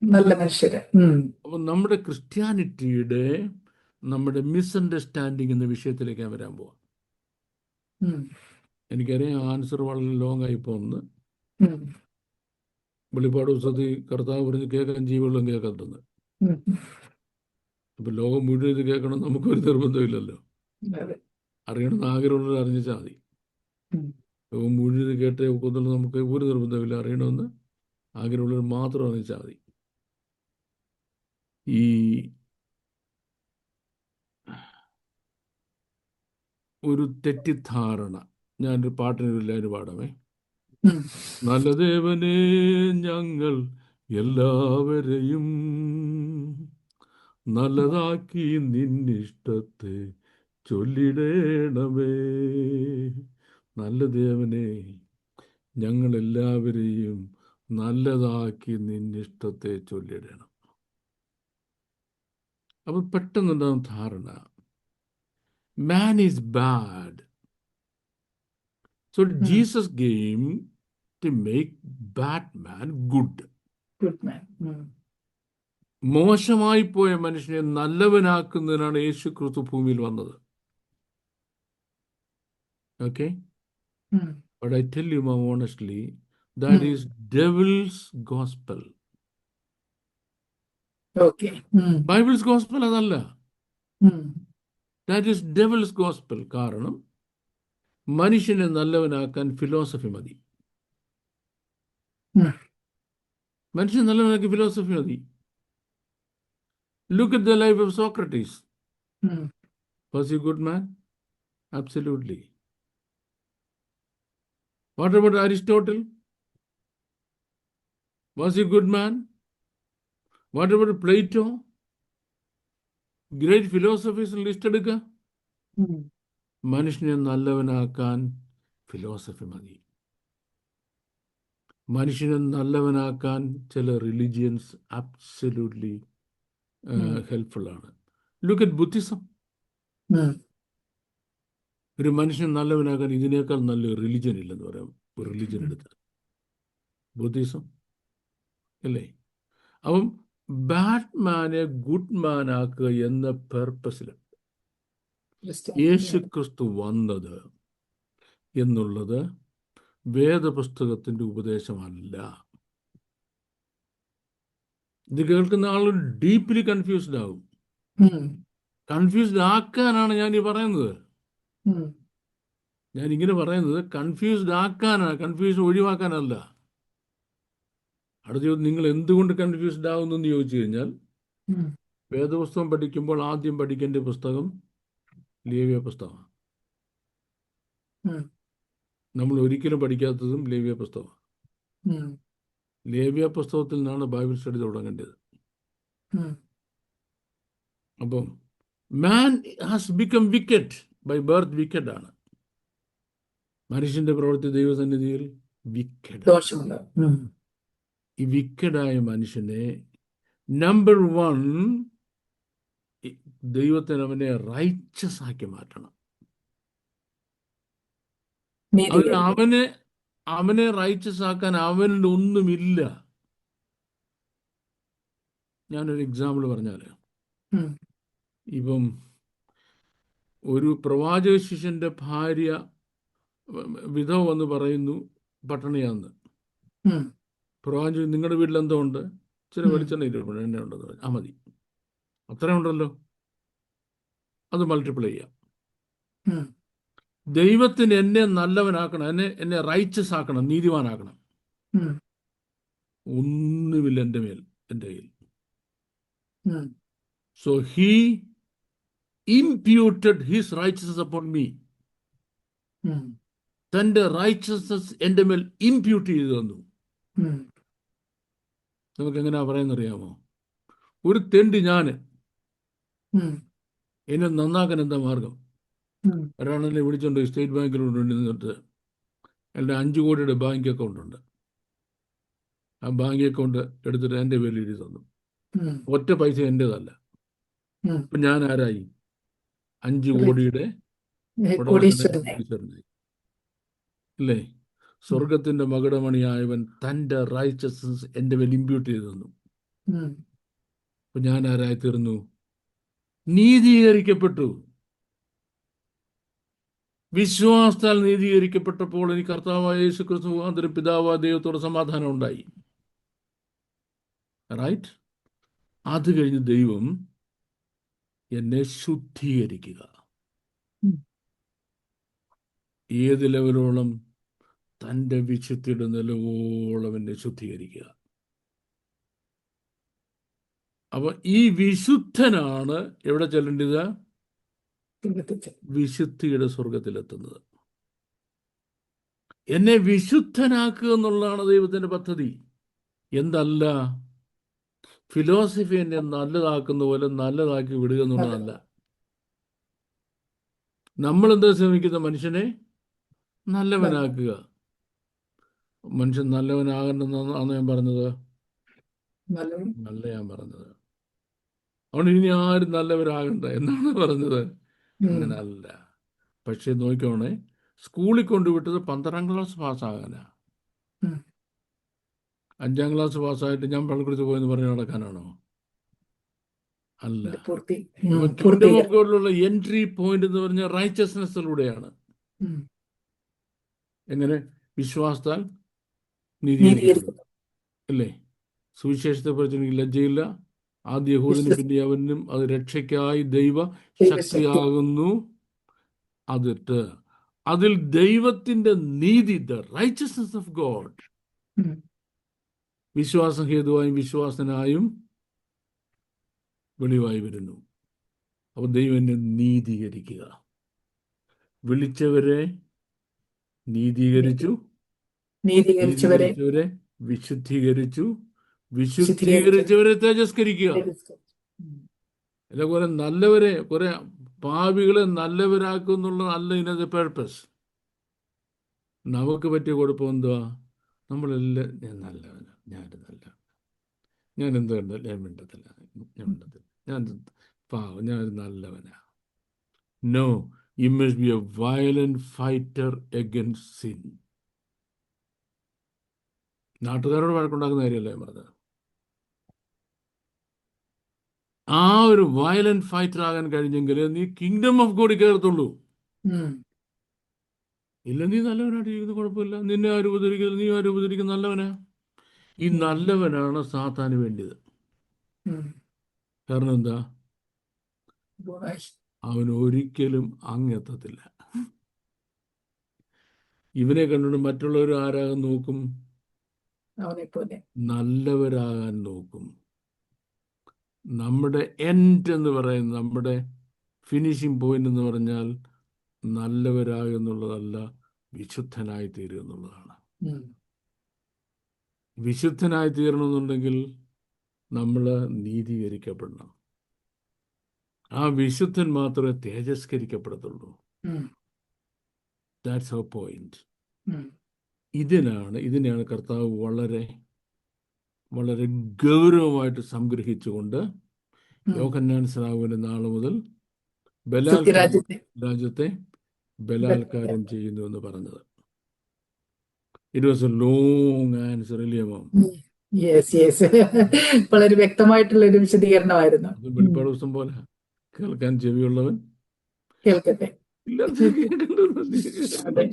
Speaker 1: നല്ല മനുഷ്യര്.
Speaker 2: അപ്പൊ നമ്മുടെ ക്രിസ്ത്യാനിറ്റിയുടെ, നമ്മുടെ മിസ്അണ്ടർസ്റ്റാൻഡിങ് എന്ന വിഷയത്തിലേക്ക് ഞാൻ വരാൻ പോവാം. എനിക്കറിയാം ആൻസർ വളരെ ലോങ് ആയി പോകുന്നു. വെളിപ്പാട് പുസ്തകത്തിൽ കർത്താവ് പറഞ്ഞ് കേൾക്കാൻ ജീവെള്ളം കേൾക്കട്ടെന്ന്. അപ്പൊ ലോകം മുഴുവൻ ഇത് കേൾക്കണം നമുക്കൊരു നിർബന്ധമില്ലല്ലോ. അറിയണമെന്ന് ആഗ്രഹമുള്ളത് അറിഞ്ഞാൽ മതി. ലോകം മുഴുവൻ ഇത് കേട്ടേ ഒക്കുന്നുള്ളത് നമുക്ക് ഒരു നിർബന്ധമില്ല. അറിയണമെന്ന് ആഗ്രഹമുള്ളത് മാത്രം അറിഞ്ഞാൽ മതി. ഈ ഒരു തെറ്റിദ്ധാരണ, ഞാനൊരു പാട്ടിനില്ല, അതിന് പാടാമേ. നല്ല ദേവനെ ഞങ്ങൾ എല്ലാവരെയും നല്ലതാക്കി നിന്നിഷ്ടത്തെ ചൊല്ലിടേണമേ. നല്ല ദേവനെ ഞങ്ങൾ എല്ലാവരെയും നല്ലതാക്കി നിന്നിഷ്ടത്തെ ചൊല്ലിടണം. അപ്പൊ പെട്ടെന്നുണ്ടാകും ധാരണ, man is bad. So Jesus came to make bad man good.
Speaker 1: Good man.
Speaker 2: മോശമായി പോയ മനുഷ്യനെ നല്ലവനാക്കുന്നതിനാണ് യേശു ക്രിസ്തു ഭൂമിയിൽ വന്നത്. Okay? But I tell you more honestly, that is devil's gospel.
Speaker 1: Okay.
Speaker 2: Bible's gospel അതല്ല. That is devil's gospel. കാരണം മനുഷ്യനെ നല്ലവനാക്കാൻ philosophy മതി. മനുഷ്യനെ നല്ലവനാക്കി ഫിലോസഫി മതി. Look at the life of Socrates. Was he a good man? Absolutely. What about Aristotle? Was he a good man? What about Plato? Great philosophers list എടുക്കുക. മനുഷ്യനെ നല്ലവനാക്കാൻ philosophy മതി. മനുഷ്യനെ നല്ലവനാക്കാൻ ചില റിലിജിയൻസ് അബ്സല്യൂട്ട്ലി ഹെൽപ്ഫുൾ ആണ്. Look at Buddhism. ഒരു മനുഷ്യൻ നല്ലവനാക്കാൻ ഇതിനേക്കാൾ നല്ല റിലിജൻ ഇല്ലെന്ന് പറയാം. ഒരു റിലിജൻ എടുത്ത് ബുദ്ധിസം അല്ലേ. അപ്പം ബാറ്റ്മാനെ ഗുഡ് മാൻ ആക്കുക എന്ന പർപ്പസിൽ യേശു ക്രിസ്തു വന്നത് എന്നുള്ളത് വേദപുസ്തകത്തിന്റെ ഉപദേശമല്ല. ഇത് കേൾക്കുന്ന ആൾ ഡീപ്ലി കൺഫ്യൂസ്ഡ് ആകും. കൺഫ്യൂസ്ഡ് ആക്കാനാണ് ഞാൻ ഈ പറയുന്നത്. ഞാൻ ഇങ്ങനെ പറയുന്നത് കൺഫ്യൂസ്ഡ് ആക്കാനാണ്, കൺഫ്യൂഷൻ ഒഴിവാക്കാനല്ല. അടുത്ത ചോദ്യം, നിങ്ങൾ എന്തുകൊണ്ട് കൺഫ്യൂസ്ഡ് ആകുന്നു എന്ന് ചോദിച്ചു കഴിഞ്ഞാൽ, വേദപുസ്തകം പഠിക്കുമ്പോൾ ആദ്യം പഠിക്കേണ്ട പുസ്തകം ലേവ്യ പുസ്തകമാണ്. നമ്മൾ ഒരിക്കലും പഠിക്കാത്തതും ലേവ്യ പുസ്തകമാണ്. ലേവ്യ പുസ്തകത്തിൽ നിന്നാണ് ബൈബിൾ സ്റ്റഡി തുടങ്ങേണ്ടത്. അപ്പം man has become wicked by birth. Wicked ആണ് മനുഷ്യന്റെ പ്രവൃത്തി ദൈവസന്നിധിയിൽ വിക്കറ്റ്. ഈ വിക്കറ്റായ മനുഷ്യനെ നമ്പർ 1 ദൈവത്തിന് അവനെ റൈച്ചസ് ആക്കി മാറ്റണം.
Speaker 1: നീതീകരിക്കും.
Speaker 2: അവനെ റൈച്ചസ് ആക്കാൻ അവനിൽ ഒന്നുമില്ല. ഞാനൊരു എക്സാമ്പിൾ പറഞ്ഞാല്,
Speaker 1: ഉം.
Speaker 2: ഇപ്പം ഒരു പ്രവാചക ശിഷ്യന്റെ ഭാര്യ വിധവ വന്ന് പറയുന്നു പട്ടിണിയാന്ന്.
Speaker 1: ഉം.
Speaker 2: പ്രവാചകൻ, നിങ്ങളുടെ വീട്ടിൽ എന്തോ ഉണ്ട്? ഇച്ചിരി
Speaker 1: ഉം.
Speaker 2: വെളിച്ചെണ്ണ ഇരിപ്പുണ്ട്, എണ്ണ ഉണ്ടെന്ന് പറഞ്ഞു. മതി, അത്രയും ഉണ്ടല്ലോ, അത് മൾട്ടിപ്ലൈ ചെയ്യാം.
Speaker 1: ഉം.
Speaker 2: ദൈവത്തിന് എന്നെ നല്ലവനാക്കണം, എന്നെ റൈച്ചസ് ആക്കണം, നീതിവാനാക്കണം.
Speaker 1: ഉം.
Speaker 2: ഒന്നുമില്ല എൻ്റെ കയ്യിൽ.
Speaker 1: ഉം.
Speaker 2: So he imputed his righteousness upon me.
Speaker 1: ഉം.
Speaker 2: തൻ്റെ റൈച്ചസ്നസ് എൻ്റെ മേൽ ഇംപ്യൂട്ട് ചെയ്തു തന്നു.
Speaker 1: ഉം.
Speaker 2: നമുക്ക് എങ്ങനെയാ പറയുന്നറിയാമോ? ഒരു തെണ്ടി ഞാൻ,
Speaker 1: ഉം.
Speaker 2: എന്നെ നന്നാക്കാൻ എന്താ മാർഗം?
Speaker 1: ഉം.
Speaker 2: ഒരാളെന്നെ വിളിച്ചോണ്ട് സ്റ്റേറ്റ് ബാങ്കിലോട്ട് നിന്നിട്ട്, എൻ്റെ 5 കോടിയുടെ ബാങ്ക് അക്കൗണ്ട് ഉണ്ട്, ആ ബാങ്ക് അക്കൗണ്ട് എടുത്തിട്ട് എൻ്റെ പേരിൽ എഴുതി തന്നു.
Speaker 1: ഉം.
Speaker 2: ഒറ്റ പൈസ എൻ്റെതല്ല.
Speaker 1: ഉം.
Speaker 2: ഇപ്പം ഞാൻ ആരായി? 5 കോടിയുടെ
Speaker 1: കോടീശ്വരനായി.
Speaker 2: ഉടമസ്ഥനായി. അല്ലേ? സ്വർഗത്തിന്റെ മകുടമണിയായവൻ തൻ്റെ റൈച്ചസ്നസ് എൻ്റെ മേൽ ഇമ്പ്യൂട്ട് ചെയ്തു തന്നു.
Speaker 1: ഉം.
Speaker 2: അപ്പൊ ഞാൻ ആരായി തീർന്നു? നീതീകരിക്കപ്പെട്ടു. വിശ്വാസത്താൽ നീതീകരിക്കപ്പെട്ടപ്പോൾ എനിക്ക് കർത്താവായ യേശുക്രിസ്തു മുഖാന്തരം പിതാവായ ദൈവത്തോട് സമാധാനം ഉണ്ടായി. റൈറ്റ്? അത് കഴിഞ്ഞ് ദൈവം എന്നെ ശുദ്ധീകരിക്കുക. ഏത് ലെവലോളം? തൻ്റെ വിശുദ്ധിയുടെ നിലവോളം എന്നെ ശുദ്ധീകരിക്കുക. അപ്പൊ ഈ വിശുദ്ധനാണ് എവിടെ ചെല്ലേണ്ടത്? വിശുദ്ധിയുടെ സ്വർഗത്തിലെത്തുന്നത്. എന്നെ വിശുദ്ധനാക്കുക എന്നുള്ളതാണ് ദൈവത്തിന്റെ പദ്ധതി. എന്തല്ല ഫിലോസഫി എന്നെ നല്ലതാക്കുന്ന പോലെ നല്ലതാക്കി വിടുക എന്നുള്ളതല്ല. നമ്മൾ എന്താ ശ്രമിക്കുന്ന? മനുഷ്യനെ നല്ലവനാക്കുക. മനുഷ്യൻ നല്ലവനാകണമെന്നാണ് ഞാൻ പറഞ്ഞത്? നല്ല ഞാൻ പറഞ്ഞത്. അതുകൊണ്ട് ഇനി ആരും നല്ലവരാകണ്ട എന്നാണ് പറഞ്ഞത്? അങ്ങനല്ല. പക്ഷെ നോക്കിക്കോണേ, സ്കൂളിൽ കൊണ്ടുവിട്ടത് 12ാം ക്ലാസ് പാസ്സാകാനാ. 5ാം ക്ലാസ് പാസ്സായിട്ട് ഞാൻ പള്ളിക്കൂടത്ത് പോയെന്ന് പറഞ്ഞ് നടക്കാനാണോ? അല്ല. കിങ്ഡം ഓഫ് ഗോഡിലുള്ള എൻട്രി പോയിന്റ് എന്ന് പറഞ്ഞാൽ റൈച്ചസ്നെസ്സിലൂടെയാണ്. എങ്ങനെ? വിശ്വാസത്താൽ നീതീകരിക്കപ്പെടും. അല്ലേ? സുവിശേഷത്തെ കുറിച്ച് എനിക്ക് ലജ്ജയില്ല. ആദ്യ യഹൂദനും പിന്നെ അവനും അത് രക്ഷയ്ക്കായി ദൈവ ശക്തിയാകുന്നു. അതിട്ട് അതിൽ ദൈവത്തിന്റെ നീതി, ദ റൈച്ചസ്നെസ് ഓഫ് ഗോഡ്, വിശ്വാസം ഹേതുവായും വിശ്വാസനായും വെളിവായി വരുന്നു. അപ്പൊ ദൈവം എന്നെ നീതീകരിക്കുക. വിളിച്ചവരെ നീതീകരിച്ചു, നീതീകരിച്ചവരെ വിശുദ്ധീകരിച്ചു, വിശുദ്ധീകരിച്ചവരെ തേജസ്കരിക്കുക. കുറെ നല്ലവരെ, കുറെ പാപികളെ നല്ലവരാക്കുക എന്നുള്ളതല്ല ഇതിനകത്ത് പേർപ്പസ്. നമുക്ക് പറ്റിയ കുഴപ്പം എന്തുവാ? നമ്മളെല്ലാം ഞാൻ നല്ലവനാ, ഞാനൊരു നല്ല, ഞാൻ എന്തുകൊണ്ട് ഞാൻ മിണ്ടത്തില്ല, ഞാനൊരു നല്ലവനാ. No, you must be a violent fighter against sin. നാട്ടുകാരോട് വഴക്കുണ്ടാക്കുന്ന കാര്യമല്ല ഞാൻ പറഞ്ഞത്. ആ ഒരു വയലന്റ് ഫൈറ്റർ ആകാൻ കഴിഞ്ഞെങ്കിൽ നീ കിങ്ഡം ഓഫ് ഗോഡ് കയറത്തുള്ളൂ. ഇല്ല, നീ നല്ലവനായിട്ട് ജീവിക്കുന്നത് കുഴപ്പമില്ല, നിന്നെ ആരും ഉപദ്രവിക്കില്ല, നീ ആരും ഉപദ്രവിക്കുന്ന നല്ലവനാ. ഈ നല്ലവനാണ് സാത്താന് വേണ്ടിയത്. കാരണം എന്താ? അവൻ ഒരിക്കലും അങ്ങെത്തത്തില്ല. ഇവനെ കണ്ടുകൊണ്ട് മറ്റുള്ളവർ ആരാകാൻ നോക്കും? നല്ലവരാകാൻ നോക്കും. നമ്മുടെ എൻഡ് എന്ന് പറയുന്നത്, നമ്മുടെ ഫിനിഷിംഗ് പോയിന്റ് എന്ന് പറഞ്ഞാൽ നല്ലവരാകുക എന്നുള്ളതല്ല, വിശുദ്ധനായി തീരുക എന്നുള്ളതാണ്. വിശുദ്ധനായി തീരണമെന്നുണ്ടെങ്കിൽ നമ്മൾ നീതീകരിക്കപ്പെടണം. ആ വിശുദ്ധൻ മാത്രമേ തേജസ്കരിക്കപ്പെടത്തുള്ളൂ. That's our point. ഇതിനെയാണ് കർത്താവ് വളരെ വളരെ ഗൗരവമായിട്ട് സംഗ്രഹിച്ചുകൊണ്ട് യോഹന്നാൻ സ്നാപകന്റെ നാൾ മുതൽ രാജ്യത്തെ ബലാത്കാരം ചെയ്യുന്നു എന്ന് പറഞ്ഞത്. It was A long answer അല്ലേ മാം?
Speaker 1: യെസ് വളരെ വ്യക്തമായിട്ടുള്ള ഒരു വിശദീകരണമായിരുന്നു.
Speaker 2: അത് വെളിപ്പാട് ദിവസം പോലെ കേൾക്കാൻ ചെവിയുള്ളവൻ
Speaker 1: കേൾക്കട്ടെ. അതെ.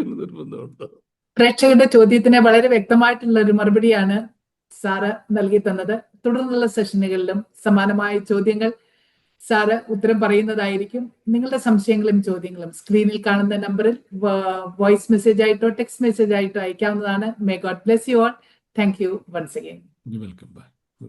Speaker 2: നിർബന്ധമുണ്ടോ?
Speaker 1: പ്രേക്ഷകരുടെ ചോദ്യത്തിന് വളരെ വ്യക്തമായിട്ടുള്ള ഒരു മറുപടിയാണ് സാറ് നൽകി തന്നത്. തുടർന്നുള്ള സെഷനുകളിലും സമാനമായ ചോദ്യങ്ങൾ സാറ് ഉത്തരം പറയുന്നതായിരിക്കും. നിങ്ങളുടെ സംശയങ്ങളും ചോദ്യങ്ങളും സ്ക്രീനിൽ കാണുന്ന നമ്പറിൽ വോയിസ് മെസ്സേജ് ആയിട്ടോ ടെക്സ്റ്റ് മെസ്സേജ് ആയിട്ടോ അയക്കാവുന്നതാണ്. May God bless you all. Thank you once again.
Speaker 2: Welcome. By.